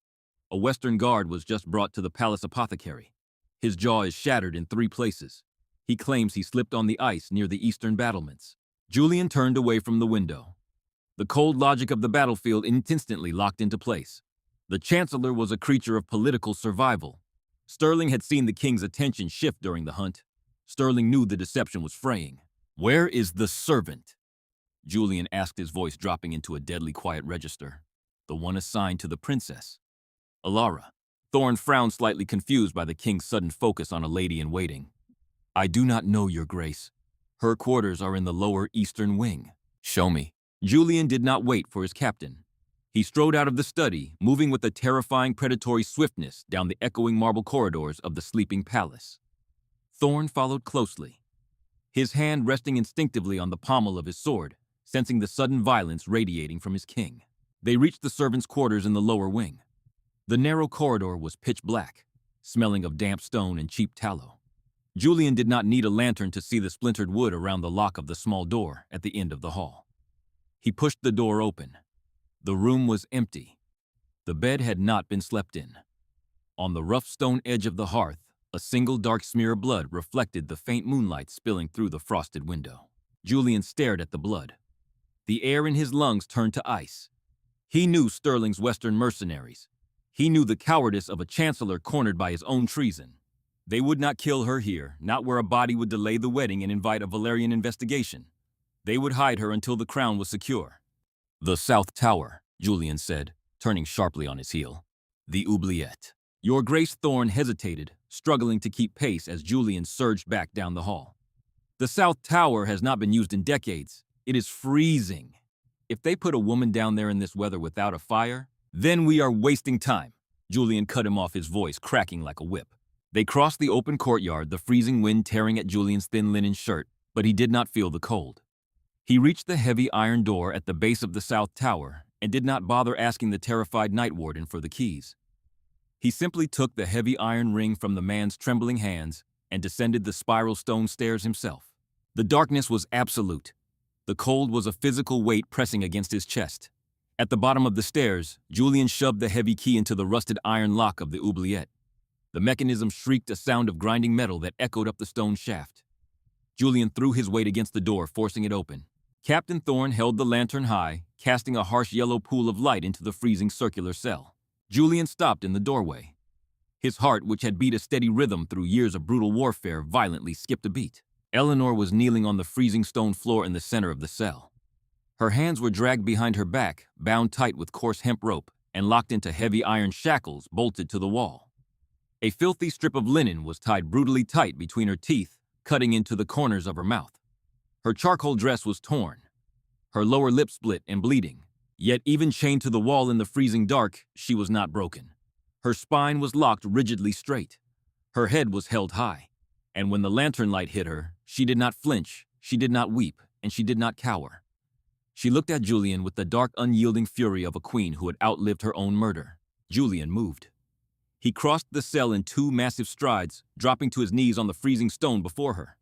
A Western guard was just brought to the palace apothecary. His jaw is shattered in 3 places. He claims he slipped on the ice near the eastern battlements." Julian turned away from the window. The cold logic of the battlefield instantly locked into place. The Chancellor was a creature of political survival. Sterling had seen the king's attention shift during the hunt. Sterling knew the deception was fraying. "Where is the servant?" Julian asked, his voice dropping into a deadly quiet register. "The one assigned to the princess." "Alara." Thorne frowned, slightly confused by the king's sudden focus on a lady-in-waiting. "I do not know, Your Grace. Her quarters are in the lower eastern wing." "Show me." Julian did not wait for his captain. He strode out of the study, moving with a terrifying predatory swiftness down the echoing marble corridors of the sleeping palace. Thorne followed closely, his hand resting instinctively on the pommel of his sword, sensing the sudden violence radiating from his king. They reached the servants' quarters in the lower wing. The narrow corridor was pitch black, smelling of damp stone and cheap tallow. Julian did not need a lantern to see the splintered wood around the lock of the small door at the end of the hall. He pushed the door open. The room was empty. The bed had not been slept in. On the rough stone edge of the hearth, a single dark smear of blood reflected the faint moonlight spilling through the frosted window. Julian stared at the blood. The air in his lungs turned to ice. He knew Sterling's Western mercenaries. He knew the cowardice of a chancellor cornered by his own treason. They would not kill her here, not where a body would delay the wedding and invite a Valerian investigation. They would hide her until the crown was secure. "The South Tower," Julian said, turning sharply on his heel. "The oubliette." Your Grace. Thorne hesitated, struggling to keep pace as Julian surged back down the hall. "The South Tower has not been used in decades. It is freezing. If they put a woman down there in this weather without a fire, then we are wasting time." Julian cut him off, his voice cracking like a whip. They crossed the open courtyard, the freezing wind tearing at Julian's thin linen shirt, but he did not feel the cold. He reached the heavy iron door at the base of the South Tower and did not bother asking the terrified night warden for the keys. He simply took the heavy iron ring from the man's trembling hands and descended the spiral stone stairs himself. The darkness was absolute. The cold was a physical weight pressing against his chest. At the bottom of the stairs, Julian shoved the heavy key into the rusted iron lock of the oubliette. The mechanism shrieked a sound of grinding metal that echoed up the stone shaft. Julian threw his weight against the door, forcing it open. Captain Thorne held the lantern high, casting a harsh yellow pool of light into the freezing circular cell. Julian stopped in the doorway. His heart, which had beat a steady rhythm through years of brutal warfare, violently skipped a beat. Eleanor was kneeling on the freezing stone floor in the center of the cell. Her hands were dragged behind her back, bound tight with coarse hemp rope, and locked into heavy iron shackles bolted to the wall. A filthy strip of linen was tied brutally tight between her teeth, cutting into the corners of her mouth. Her charcoal dress was torn, her lower lip split and bleeding, yet even chained to the wall in the freezing dark, she was not broken. Her spine was locked rigidly straight. Her head was held high, and when the lantern light hit her, she did not flinch, she did not weep, and she did not cower. She looked at Julian with the dark, unyielding fury of a queen who had outlived her own murder. Julian moved. He crossed the cell in 2 massive strides, dropping to his knees on the freezing stone before her.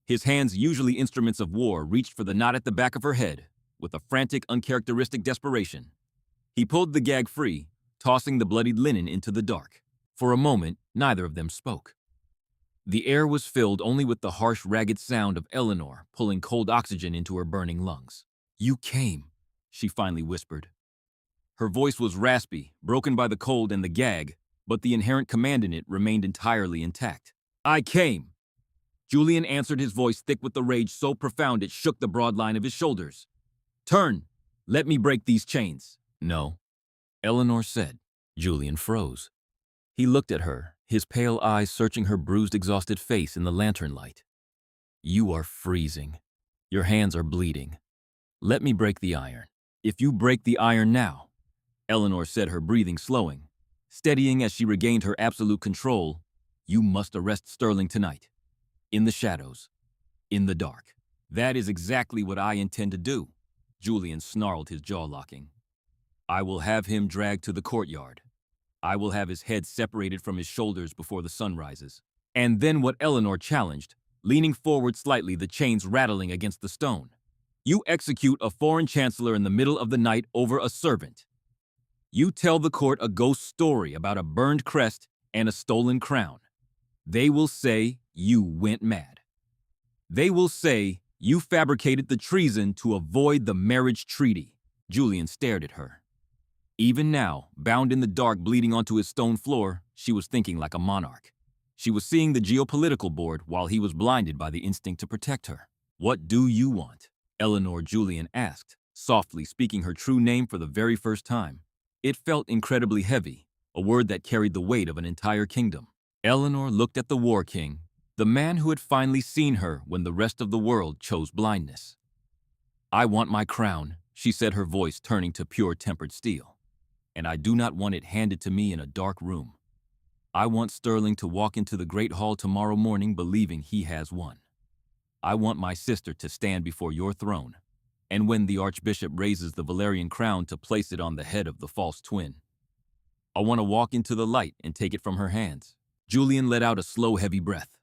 His hands, usually instruments of war, reached for the knot at the back of her head, with a frantic, uncharacteristic desperation. He pulled the gag free, tossing the bloodied linen into the dark. For a moment, neither of them spoke. The air was filled only with the harsh, ragged sound of Eleanor pulling cold oxygen into her burning lungs. "You came," she finally whispered. Her voice was raspy, broken by the cold and the gag, but the inherent command in it remained entirely intact. "I came!" Julian answered, his voice thick with the rage so profound it shook the broad line of his shoulders. "Turn! Let me break these chains." "No," Eleanor said. Julian froze. He looked at her, his pale eyes searching her bruised, exhausted face in the lantern light. "You are freezing. Your hands are bleeding. Let me break the iron." "If you break the iron now," Eleanor said, her breathing slowing, steadying as she regained her absolute control, "you must arrest Sterling tonight. In the shadows. In the dark." "That is exactly what I intend to do," Julian snarled, his jaw locking. "I will have him dragged to the courtyard. I will have his head separated from his shoulders before the sun rises." And then what Eleanor challenged, leaning forward slightly, the chains rattling against the stone. "You execute a foreign chancellor in the middle of the night over a servant. You tell the court a ghost story about a burned crest and a stolen crown. They will say you went mad. They will say you fabricated the treason to avoid the marriage treaty." Julian stared at her. Even now, bound in the dark, bleeding onto his stone floor, she was thinking like a monarch. She was seeing the geopolitical board while he was blinded by the instinct to protect her. "What do you want?" Eleanor, Julian asked, softly, speaking her true name for the very first time. It felt incredibly heavy, a word that carried the weight of an entire kingdom. Eleanor looked at the War King, the man who had finally seen her when the rest of the world chose blindness. "I want my crown," she said, her voice turning to pure tempered steel. "And I do not want it handed to me in a dark room. I want Sterling to walk into the Great Hall tomorrow morning believing he has won. I want my sister to stand before your throne, and when the Archbishop raises the Valerian crown, to place it on the head of the false twin. I want to walk into the light and take it from her hands." Julian let out a slow, heavy breath.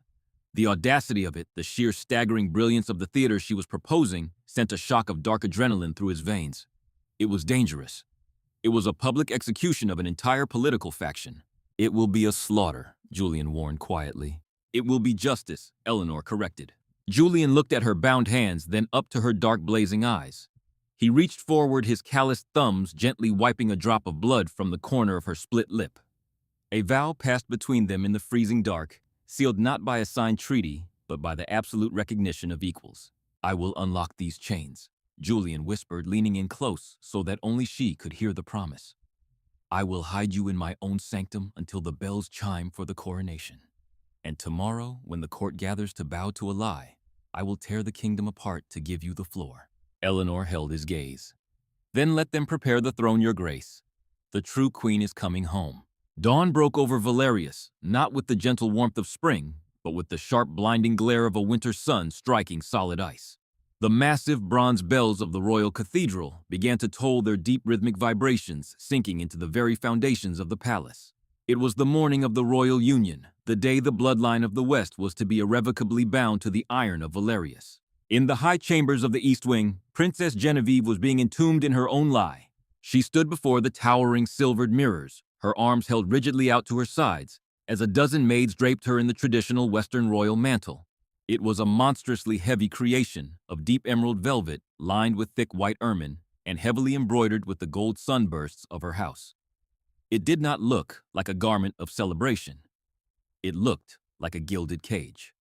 The audacity of it, the sheer staggering brilliance of the theater she was proposing, sent a shock of dark adrenaline through his veins. It was dangerous. It was a public execution of an entire political faction. "It will be a slaughter," Julian warned quietly. "It will be justice," Eleanor corrected. Julian looked at her bound hands, then up to her dark, blazing eyes. He reached forward, his calloused thumbs gently wiping a drop of blood from the corner of her split lip. A vow passed between them in the freezing dark, sealed not by a signed treaty, but by the absolute recognition of equals. "I will unlock these chains," Julian whispered, leaning in close so that only she could hear the promise. "I will hide you in my own sanctum until the bells chime for the coronation. And tomorrow, when the court gathers to bow to a lie, I will tear the kingdom apart to give you the floor." Eleanor held his gaze. "Then let them prepare the throne, your grace. The true queen is coming home." Dawn broke over Valerius, not with the gentle warmth of spring, but with the sharp, blinding glare of a winter sun striking solid ice. The massive bronze bells of the royal cathedral began to toll their deep rhythmic vibrations, sinking into the very foundations of the palace. It was the morning of the royal union, the day the bloodline of the West was to be irrevocably bound to the iron of Valerius. In the high chambers of the East Wing, Princess Genevieve was being entombed in her own lie. She stood before the towering silvered mirrors, her arms held rigidly out to her sides, as a dozen maids draped her in the traditional Western royal mantle. It was a monstrously heavy creation of deep emerald velvet, lined with thick white ermine, and heavily embroidered with the gold sunbursts of her house. It did not look like a garment of celebration. It looked like a gilded cage.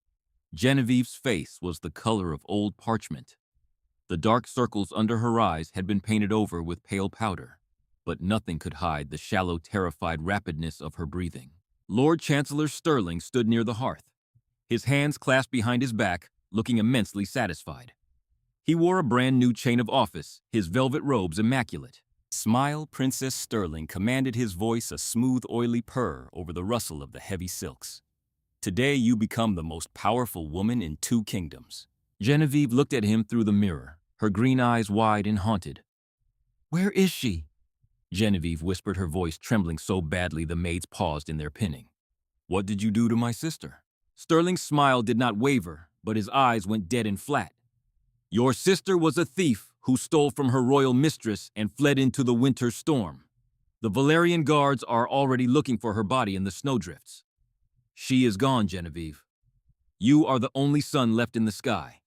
Genevieve's face was the color of old parchment. The dark circles under her eyes had been painted over with pale powder, but nothing could hide the shallow, terrified rapidness of her breathing. Lord Chancellor Sterling stood near the hearth, his hands clasped behind his back, looking immensely satisfied. He wore a brand new chain of office, his velvet robes immaculate. "Smile, Princess Sterling," commanded his voice, a smooth, oily purr over the rustle of the heavy silks. "Today you become the most powerful woman in 2 kingdoms." Genevieve looked at him through the mirror, her green eyes wide and haunted. "Where is she?" Genevieve whispered, her voice trembling so badly the maids paused in their pinning. "What did you do to my sister?" Sterling's smile did not waver, but his eyes went dead and flat. "Your sister was a thief who stole from her royal mistress and fled into the winter storm. The Valerian guards are already looking for her body in the snowdrifts. She is gone, Genevieve. You are the only sun left in the sky.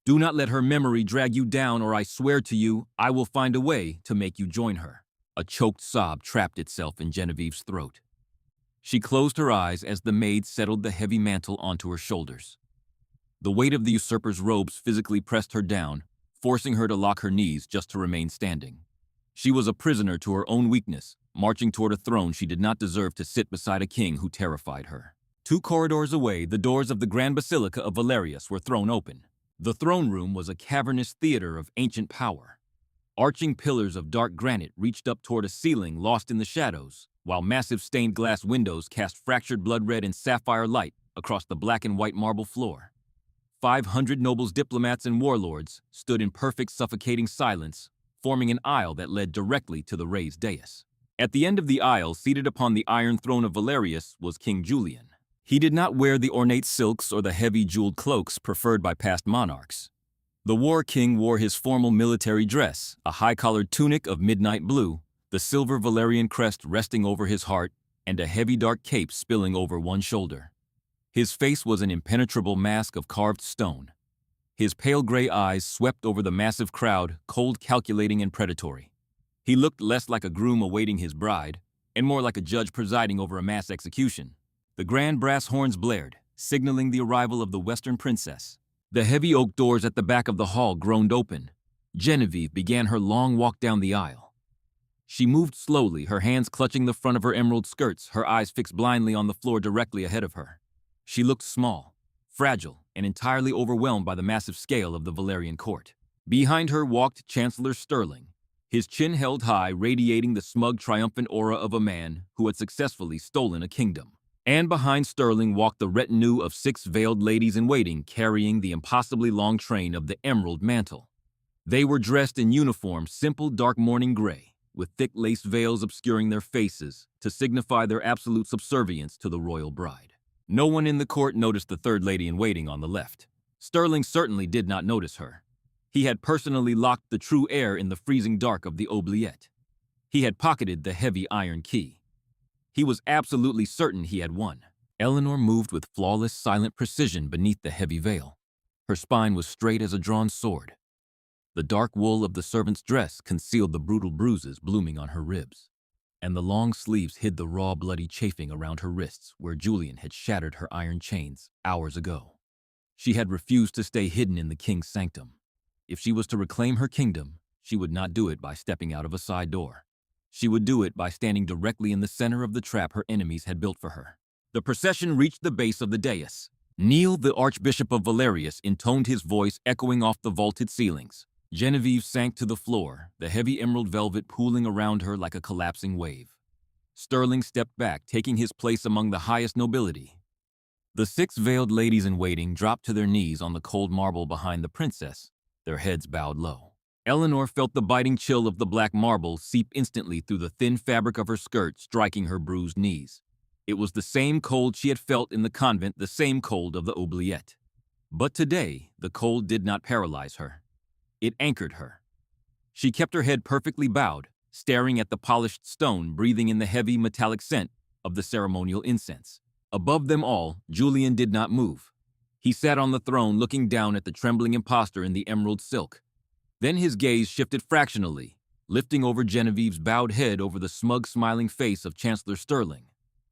Do not let her memory drag you down, or I swear to you, I will find a way to make you join her." A choked sob trapped itself in Genevieve's throat. She closed her eyes as the maid settled the heavy mantle onto her shoulders. The weight of the usurper's robes physically pressed her down, forcing her to lock her knees just to remain standing. She was a prisoner to her own weakness, marching toward a throne she did not deserve to sit beside a king who terrified her. 2 corridors away, the doors of the Grand Basilica of Valerius were thrown open. The throne room was a cavernous theater of ancient power. Arching pillars of dark granite reached up toward a ceiling lost in the shadows, while massive stained glass windows cast fractured blood red and sapphire light across the black and white marble floor. 500 nobles, diplomats, and warlords stood in perfect suffocating silence, forming an aisle that led directly to the raised dais. At the end of the aisle, seated upon the iron throne of Valerius, was King Julian. He did not wear the ornate silks or the heavy jeweled cloaks preferred by past monarchs. The war king wore his formal military dress, a high-collared tunic of midnight blue, the silver Valerian crest resting over his heart, and a heavy dark cape spilling over one shoulder. His face was an impenetrable mask of carved stone. His pale gray eyes swept over the massive crowd, cold, calculating, and predatory. He looked less like a groom awaiting his bride, and more like a judge presiding over a mass execution. The grand brass horns blared, signaling the arrival of the Western princess. The heavy oak doors at the back of the hall groaned open. Genevieve began her long walk down the aisle. She moved slowly, her hands clutching the front of her emerald skirts, her eyes fixed blindly on the floor directly ahead of her. She looked small, fragile, and entirely overwhelmed by the massive scale of the Valerian court. Behind her walked Chancellor Sterling, his chin held high, radiating the smug, triumphant aura of a man who had successfully stolen a kingdom. And behind Sterling walked the retinue of 6 veiled ladies-in-waiting carrying the impossibly long train of the emerald mantle. They were dressed in uniform, simple dark mourning gray, with thick lace veils obscuring their faces to signify their absolute subservience to the royal bride. No one in the court noticed the third lady-in-waiting on the left. Sterling certainly did not notice her. He had personally locked the true heir in the freezing dark of the oubliette. He had pocketed the heavy iron key. He was absolutely certain he had won. Eleanor moved with flawless, silent precision beneath the heavy veil. Her spine was straight as a drawn sword. The dark wool of the servant's dress concealed the brutal bruises blooming on her ribs, and the long sleeves hid the raw, bloody chafing around her wrists where Julian had shattered her iron chains hours ago. She had refused to stay hidden in the king's sanctum. If she was to reclaim her kingdom, she would not do it by stepping out of a side door. She would do it by standing directly in the center of the trap her enemies had built for her. The procession reached the base of the dais. Neil, the Archbishop of Valerius, intoned his voice echoing off the vaulted ceilings. Genevieve sank to the floor, the heavy emerald velvet pooling around her like a collapsing wave. Sterling stepped back, taking his place among the highest nobility. The 6 veiled ladies-in-waiting dropped to their knees on the cold marble behind the princess, their heads bowed low. Eleanor felt the biting chill of the black marble seep instantly through the thin fabric of her skirt, striking her bruised knees. It was the same cold she had felt in the convent, the same cold of the oubliette. But today, the cold did not paralyze her. It anchored her. She kept her head perfectly bowed, staring at the polished stone, breathing in the heavy metallic scent of the ceremonial incense. Above them all, Julian did not move. He sat on the throne looking down at the trembling impostor in the emerald silk. Then his gaze shifted fractionally, lifting over Genevieve's bowed head over the smug, smiling face of Chancellor Sterling,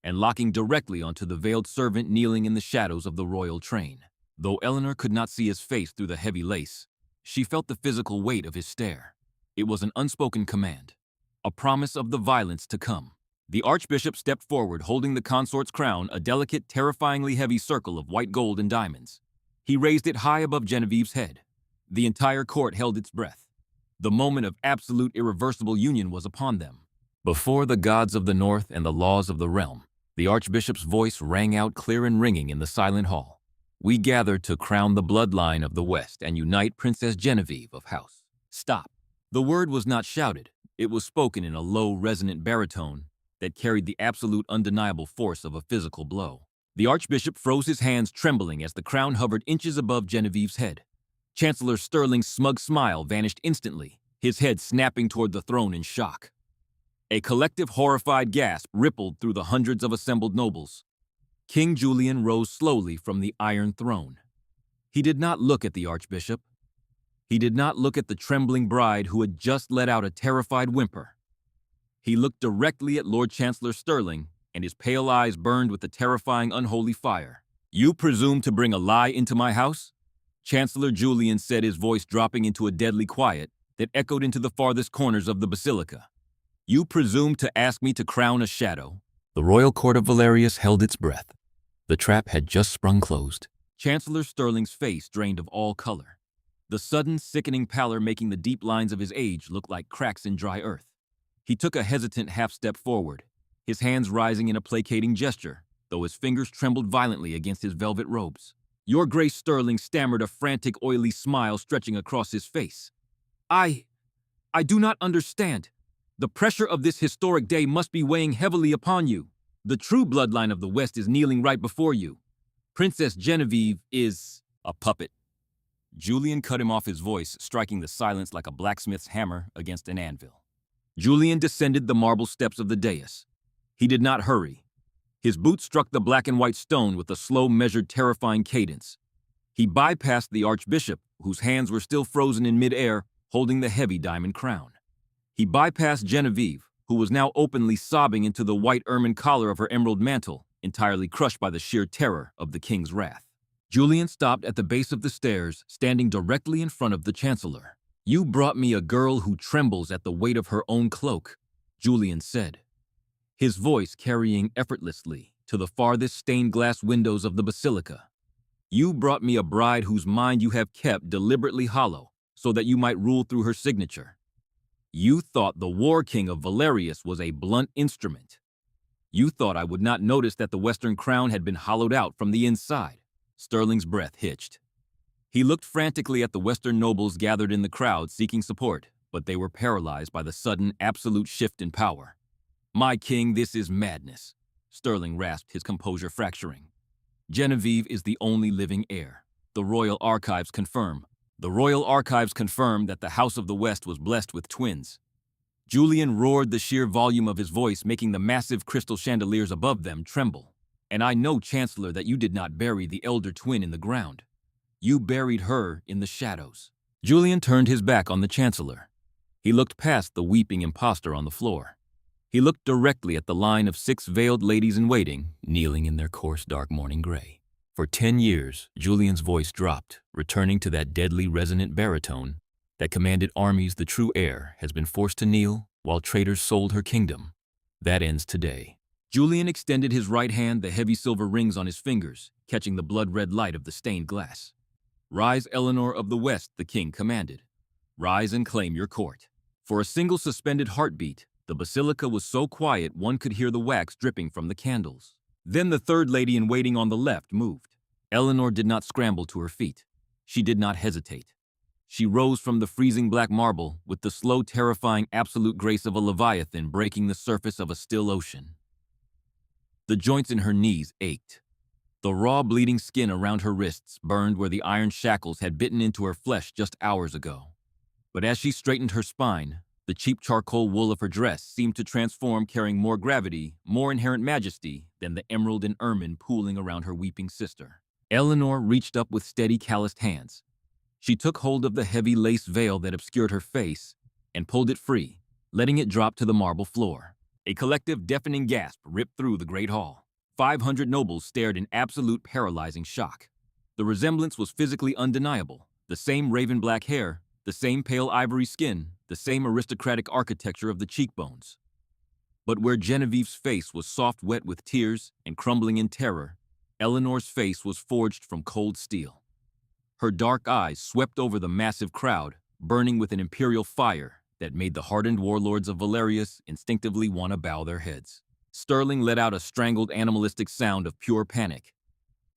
and locking directly onto the veiled servant kneeling in the shadows of the royal train. Though Eleanor could not see his face through the heavy lace, she felt the physical weight of his stare. It was an unspoken command, a promise of the violence to come. The Archbishop stepped forward, holding the consort's crown, a delicate, terrifyingly heavy circle of white gold and diamonds. He raised it high above Genevieve's head. The entire court held its breath. The moment of absolute, irreversible union was upon them. Before the gods of the north and the laws of the realm, the Archbishop's voice rang out clear and ringing in the silent hall. We gather to crown the bloodline of the West and unite Princess Genevieve of House. Stop. The word was not shouted. It was spoken in a low, resonant baritone that carried the absolute, undeniable force of a physical blow. The Archbishop froze his hands, trembling as the crown hovered inches above Genevieve's head. Chancellor Sterling's smug smile vanished instantly, his head snapping toward the throne in shock. A collective, horrified gasp rippled through the hundreds of assembled nobles. King Julian rose slowly from the iron throne. He did not look at the Archbishop. He did not look at the trembling bride who had just let out a terrified whimper. He looked directly at Lord Chancellor Sterling, and his pale eyes burned with a terrifying unholy fire. "You presume to bring a lie into my house?" Chancellor Julian said, his voice dropping into a deadly quiet that echoed into the farthest corners of the basilica. "You presume to ask me to crown a shadow?" The royal court of Valerius held its breath. The trap had just sprung closed. Chancellor Sterling's face drained of all color, the sudden, sickening pallor making the deep lines of his age look like cracks in dry earth. He took a hesitant half-step forward, his hands rising in a placating gesture, though his fingers trembled violently against his velvet robes. Your Grace Sterling stammered, a frantic, oily smile stretching across his face. I do not understand. The pressure of this historic day must be weighing heavily upon you. The true bloodline of the West is kneeling right before you. Princess Genevieve is a puppet." Julian cut him off, his voice striking the silence like a blacksmith's hammer against an anvil. Julian descended the marble steps of the dais. He did not hurry. His boots struck the black and white stone with a slow, measured, terrifying cadence. He bypassed the archbishop, whose hands were still frozen in midair, holding the heavy diamond crown. He bypassed Genevieve, who was now openly sobbing into the white ermine collar of her emerald mantle, entirely crushed by the sheer terror of the king's wrath. Julian stopped at the base of the stairs, standing directly in front of the Chancellor. "You brought me a girl who trembles at the weight of her own cloak," Julian said, his voice carrying effortlessly to the farthest stained glass windows of the basilica. "You brought me a bride whose mind you have kept deliberately hollow, so that you might rule through her signature. You thought the War King of Valerius was a blunt instrument. You thought I would not notice that the Western crown had been hollowed out from the inside." Sterling's breath hitched. He looked frantically at the Western nobles gathered in the crowd seeking support, but they were paralyzed by the sudden, absolute shift in power. "My king, this is madness," Sterling rasped, his composure fracturing. "Genevieve is the only living heir. The royal archives confirm that the House of the West was blessed with twins." Julian roared, the sheer volume of his voice making the massive crystal chandeliers above them tremble. "And I know, Chancellor, that you did not bury the elder twin in the ground. You buried her in the shadows." Julian turned his back on the Chancellor. He looked past the weeping impostor on the floor. He looked directly at the line of 6 veiled ladies-in-waiting, kneeling in their coarse dark mourning gray. For 10 years, Julian's voice dropped, returning to that deadly resonant baritone that commanded armies. The true heir has been forced to kneel while traitors sold her kingdom. That ends today. Julian extended his right hand, the heavy silver rings on his fingers, catching the blood-red light of the stained glass. "Rise, Eleanor of the West," the king commanded. "Rise and claim your court." For a single suspended heartbeat, the basilica was so quiet one could hear the wax dripping from the candles. Then the third lady-in-waiting on the left moved. Eleanor did not scramble to her feet. She did not hesitate. She rose from the freezing black marble with the slow, terrifying, absolute grace of a leviathan breaking the surface of a still ocean. The joints in her knees ached. The raw, bleeding skin around her wrists burned where the iron shackles had bitten into her flesh just hours ago. But as she straightened her spine, the cheap charcoal wool of her dress seemed to transform, carrying more gravity, more inherent majesty than the emerald and ermine pooling around her weeping sister. Eleanor reached up with steady, calloused hands. She took hold of the heavy lace veil that obscured her face and pulled it free, letting it drop to the marble floor. A collective, deafening gasp ripped through the great hall. 500 nobles stared in absolute, paralyzing shock. The resemblance was physically undeniable. The same raven-black hair, the same pale ivory skin, the same aristocratic architecture of the cheekbones. But where Genevieve's face was soft, wet with tears and crumbling in terror, Eleanor's face was forged from cold steel. Her dark eyes swept over the massive crowd, burning with an imperial fire that made the hardened warlords of Valerius instinctively want to bow their heads. Sterling let out a strangled, animalistic sound of pure panic.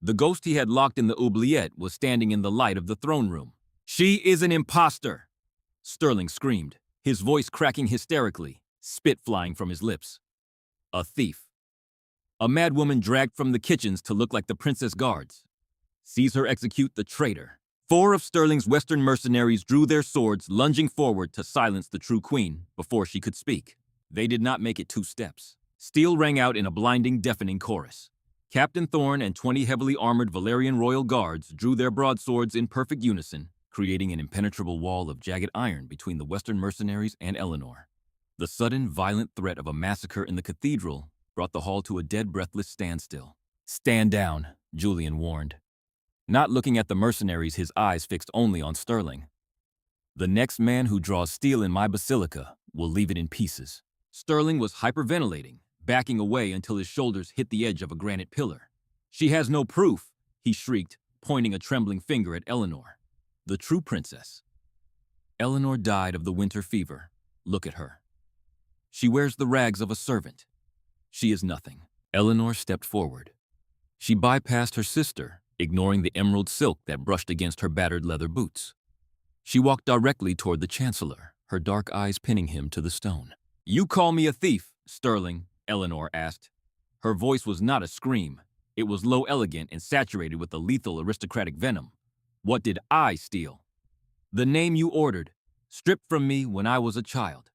The ghost he had locked in the oubliette was standing in the light of the throne room. "She is an imposter!" Sterling screamed, his voice cracking hysterically, spit flying from his lips. "A thief. A madwoman dragged from the kitchens to look like the princess guards. Sees her execute the traitor." 4 of Sterling's Western mercenaries drew their swords, lunging forward to silence the true queen before she could speak. They did not make it 2 steps. Steel rang out in a blinding, deafening chorus. Captain Thorne and 20 heavily armored Valerian royal guards drew their broadswords in perfect unison, creating an impenetrable wall of jagged iron between the Western mercenaries and Eleanor. The sudden, violent threat of a massacre in the cathedral brought the hall to a dead, breathless standstill. "Stand down," Julian warned, not looking at the mercenaries, his eyes fixed only on Sterling. "The next man who draws steel in my basilica will leave it in pieces." Sterling was hyperventilating, backing away until his shoulders hit the edge of a granite pillar. "She has no proof," he shrieked, pointing a trembling finger at Eleanor, the true princess. "Eleanor died of the winter fever. Look at her. She wears the rags of a servant. She is nothing." Eleanor stepped forward. She bypassed her sister, ignoring the emerald silk that brushed against her battered leather boots. She walked directly toward the Chancellor, her dark eyes pinning him to the stone. "You call me a thief, Sterling?" Eleanor asked. Her voice was not a scream. It was low, elegant, and saturated with a lethal aristocratic venom. "What did I steal?" "The name you ordered, stripped from me when I was a child.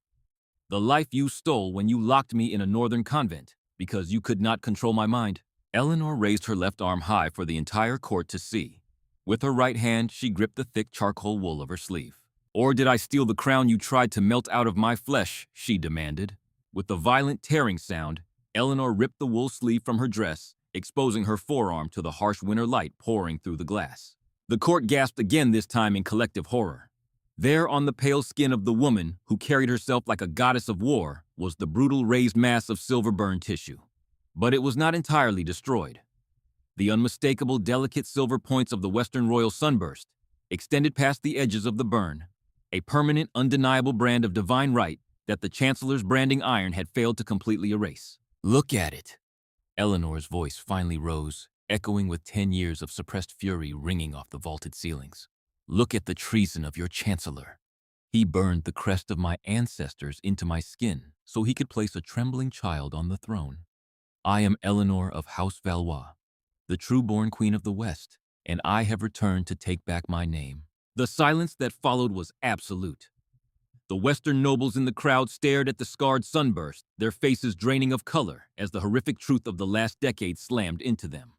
The life you stole when you locked me in a northern convent because you could not control my mind." Eleanor raised her left arm high for the entire court to see. With her right hand, she gripped the thick charcoal wool of her sleeve. "Or did I steal the crown you tried to melt out of my flesh?" she demanded. With a violent tearing sound, Eleanor ripped the wool sleeve from her dress, exposing her forearm to the harsh winter light pouring through the glass. The court gasped again, this time in collective horror. There on the pale skin of the woman, who carried herself like a goddess of war, was the brutal raised mass of silver-burned tissue. But it was not entirely destroyed. The unmistakable delicate silver points of the Western Royal Sunburst extended past the edges of the burn, a permanent, undeniable brand of divine right that the Chancellor's branding iron had failed to completely erase. "Look at it." Eleanor's voice finally rose, echoing with 10 years of suppressed fury ringing off the vaulted ceilings. "Look at the treason of your Chancellor. He burned the crest of my ancestors into my skin so he could place a trembling child on the throne. I am Eleanor of House Valois, the true-born Queen of the West, and I have returned to take back my name." The silence that followed was absolute. The Western nobles in the crowd stared at the scarred sunburst, their faces draining of color as the horrific truth of the last decade slammed into them.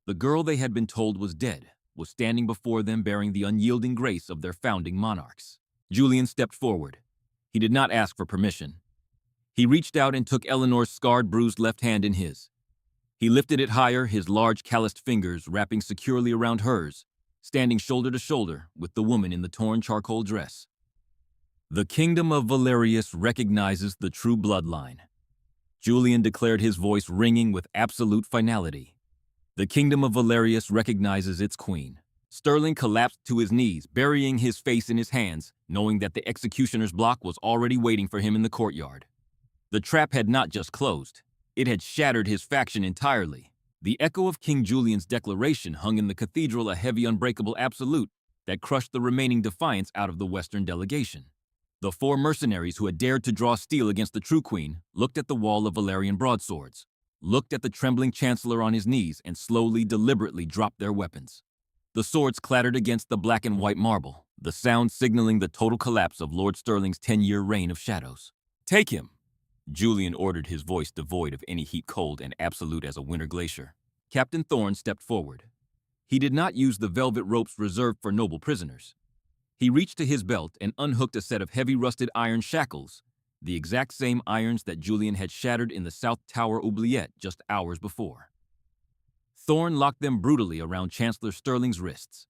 The girl they had been told was dead was standing before them bearing the unyielding grace of their founding monarchs. Julian stepped forward. He did not ask for permission. He reached out and took Eleanor's scarred, bruised left hand in his. He lifted it higher, his large, calloused fingers wrapping securely around hers, standing shoulder to shoulder with the woman in the torn charcoal dress. "The kingdom of Valerius recognizes the true bloodline," Julian declared, his voice ringing with absolute finality. "The kingdom of Valerius recognizes its queen." Sterling collapsed to his knees, burying his face in his hands, knowing that the executioner's block was already waiting for him in the courtyard. The trap had not just closed. It had shattered his faction entirely. The echo of King Julian's declaration hung in the cathedral, a heavy, unbreakable absolute that crushed the remaining defiance out of the Western delegation. The 4 mercenaries who had dared to draw steel against the true queen looked at the wall of Valerian broadswords, looked at the trembling Chancellor on his knees, and slowly, deliberately dropped their weapons. The swords clattered against the black and white marble, the sound signaling the total collapse of Lord Sterling's 10-year reign of shadows. "Take him!" Julian ordered, his voice devoid of any heat, cold and absolute as a winter glacier. Captain Thorne stepped forward. He did not use the velvet ropes reserved for noble prisoners. He reached to his belt and unhooked a set of heavy rusted iron shackles, the exact same irons that Julian had shattered in the South Tower oubliette just hours before. Thorne locked them brutally around Chancellor Sterling's wrists.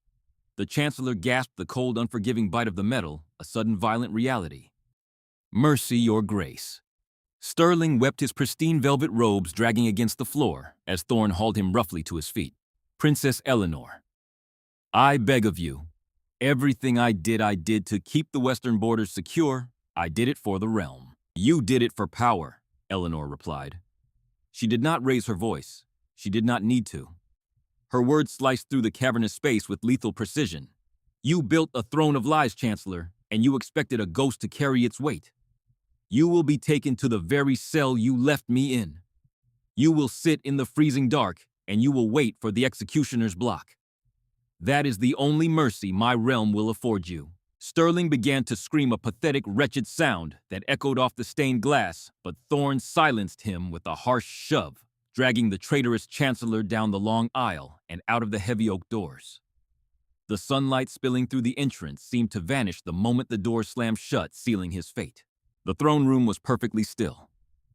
The Chancellor gasped, the cold, unforgiving bite of the metal, a sudden violent reality. "Mercy, your grace." Sterling wept, his pristine velvet robes dragging against the floor as Thorne hauled him roughly to his feet. "Princess Eleanor, I beg of you. Everything I did to keep the western borders secure. I did it for the realm." "You did it for power," Eleanor replied. She did not raise her voice. She did not need to. Her words sliced through the cavernous space with lethal precision. "You built a throne of lies, Chancellor, and you expected a ghost to carry its weight. You will be taken to the very cell you left me in. You will sit in the freezing dark, and you will wait for the executioner's block. That is the only mercy my realm will afford you." Sterling began to scream, a pathetic, wretched sound that echoed off the stained glass, but Thorne silenced him with a harsh shove, dragging the traitorous Chancellor down the long aisle and out of the heavy oak doors. The sunlight spilling through the entrance seemed to vanish the moment the door slammed shut, sealing his fate. The throne room was perfectly still.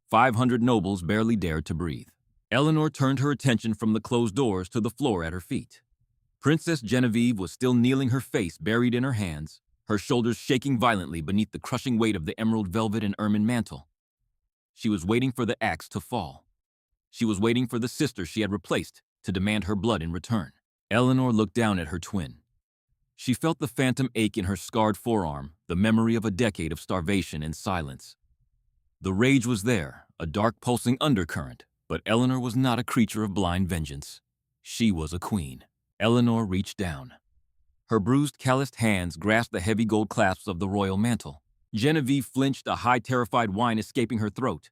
500 nobles barely dared to breathe. Eleanor turned her attention from the closed doors to the floor at her feet. Princess Genevieve was still kneeling, her face buried in her hands, her shoulders shaking violently beneath the crushing weight of the emerald velvet and ermine mantle. She was waiting for the axe to fall. She was waiting for the sister she had replaced to demand her blood in return. Eleanor looked down at her twin. She felt the phantom ache in her scarred forearm, the memory of a decade of starvation and silence. The rage was there, a dark pulsing undercurrent, but Eleanor was not a creature of blind vengeance. She was a queen. Eleanor reached down. Her bruised, calloused hands grasped the heavy gold clasps of the royal mantle. Genevieve flinched, a high, terrified whine escaping her throat.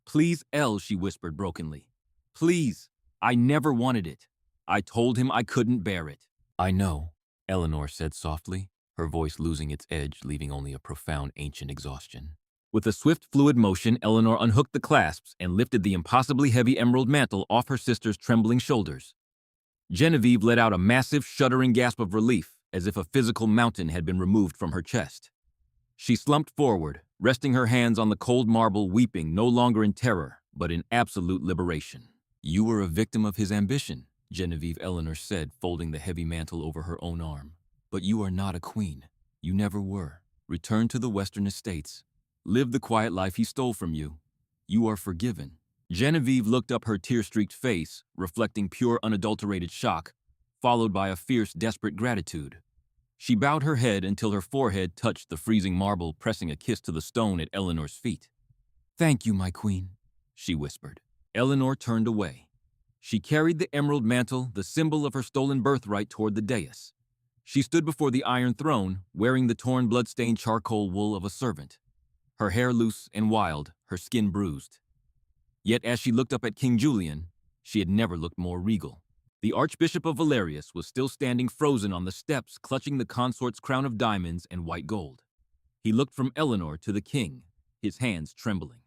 "Please, Elle," she whispered brokenly. "Please, I never wanted it. I told him I couldn't bear it." "I know," Eleanor said softly, her voice losing its edge, leaving only a profound, ancient exhaustion. With a swift, fluid motion, Eleanor unhooked the clasps and lifted the impossibly heavy emerald mantle off her sister's trembling shoulders. Genevieve let out a massive, shuddering gasp of relief, as if a physical mountain had been removed from her chest. She slumped forward, resting her hands on the cold marble, weeping no longer in terror, but in absolute liberation. "You were a victim of his ambition," Genevieve Eleanor said, folding the heavy mantle over her own arm. "But you are not a queen. You never were. Return to the Western estates. Live the quiet life he stole from you. You are forgiven." Genevieve looked up, her tear-streaked face, reflecting pure, unadulterated shock, followed by a fierce, desperate gratitude. She bowed her head until her forehead touched the freezing marble, pressing a kiss to the stone at Eleanor's feet. "Thank you, my queen," she whispered. Eleanor turned away. She carried the emerald mantle, the symbol of her stolen birthright, toward the dais. She stood before the Iron Throne, wearing the torn, blood-stained charcoal wool of a servant. Her hair loose and wild, her skin bruised. Yet as she looked up at King Julian, she had never looked more regal. The Archbishop of Valerius was still standing frozen on the steps, clutching the consort's crown of diamonds and white gold. He looked from Eleanor to the king, his hands trembling.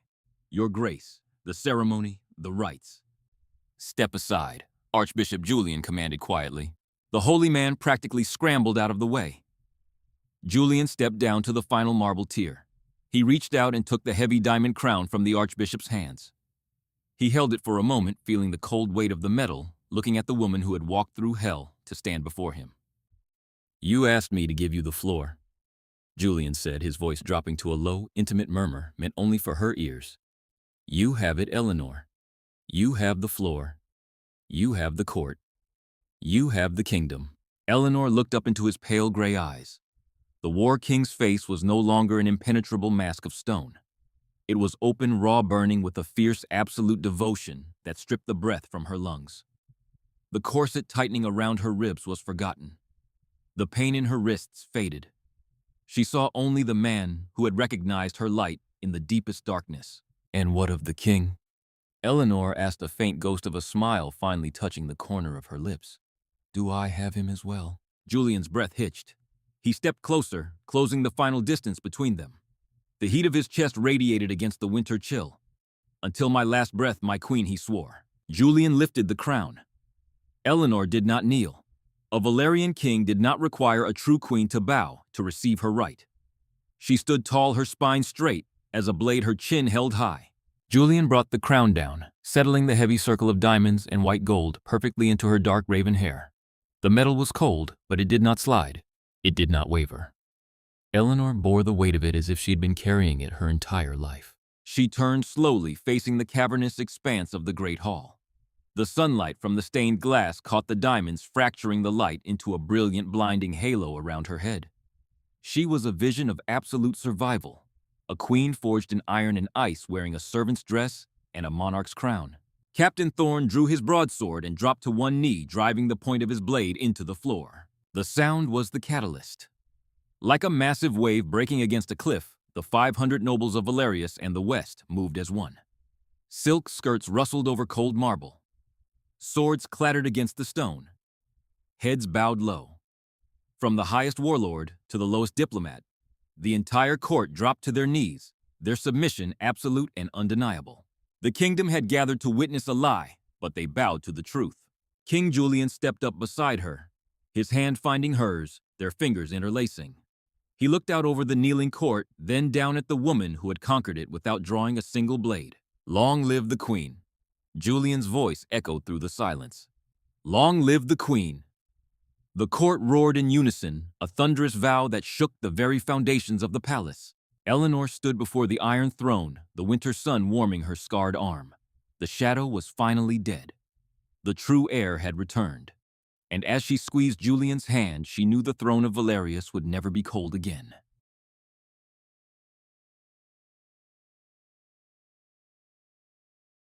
"Your Grace, the ceremony, the rites." "Step aside," Archbishop Julian commanded quietly. The holy man practically scrambled out of the way. Julian stepped down to the final marble tier. He reached out and took the heavy diamond crown from the Archbishop's hands. He held it for a moment, feeling the cold weight of the metal, looking at the woman who had walked through hell to stand before him. "You asked me to give you the floor," Julian said, his voice dropping to a low, intimate murmur meant only for her ears. "You have it, Eleanor. You have the floor. You have the court. You have the kingdom." Eleanor looked up into his pale gray eyes. The War King's face was no longer an impenetrable mask of stone. It was open, raw, burning with a fierce, absolute devotion that stripped the breath from her lungs. The corset tightening around her ribs was forgotten. The pain in her wrists faded. She saw only the man who had recognized her light in the deepest darkness. "And what of the king?" Eleanor asked, a faint ghost of a smile finally touching the corner of her lips. "Do I have him as well?" Julian's breath hitched. He stepped closer, closing the final distance between them. The heat of his chest radiated against the winter chill. "Until my last breath, my queen," he swore. Julian lifted the crown. Eleanor did not kneel. A Valerian king did not require a true queen to bow to receive her right. She stood tall, her spine straight, as a blade, her chin held high. Julian brought the crown down, settling the heavy circle of diamonds and white gold perfectly into her dark raven hair. The metal was cold, but it did not slide. It did not waver. Eleanor bore the weight of it as if she had been carrying it her entire life. She turned slowly, facing the cavernous expanse of the great hall. The sunlight from the stained glass caught the diamonds, fracturing the light into a brilliant, blinding halo around her head. She was a vision of absolute survival, a queen forged in iron and ice, wearing a servant's dress and a monarch's crown. Captain Thorne drew his broadsword and dropped to one knee, driving the point of his blade into the floor. The sound was the catalyst. Like a massive wave breaking against a cliff, the 500 nobles of Valerius and the West moved as one. Silk skirts rustled over cold marble. Swords clattered against the stone. Heads bowed low. From the highest warlord to the lowest diplomat, the entire court dropped to their knees, their submission absolute and undeniable. The kingdom had gathered to witness a lie, but they bowed to the truth. King Julian stepped up beside her, his hand finding hers, their fingers interlacing. He looked out over the kneeling court, then down at the woman who had conquered it without drawing a single blade. Long live the Queen! Julian's voice echoed through the silence. Long live the Queen! The court roared in unison, a thunderous vow that shook the very foundations of the palace. Eleanor stood before the Iron Throne, the winter sun warming her scarred arm. The shadow was finally dead. The true heir had returned. And as she squeezed Julian's hand, she knew the throne of Valerius would never be cold again.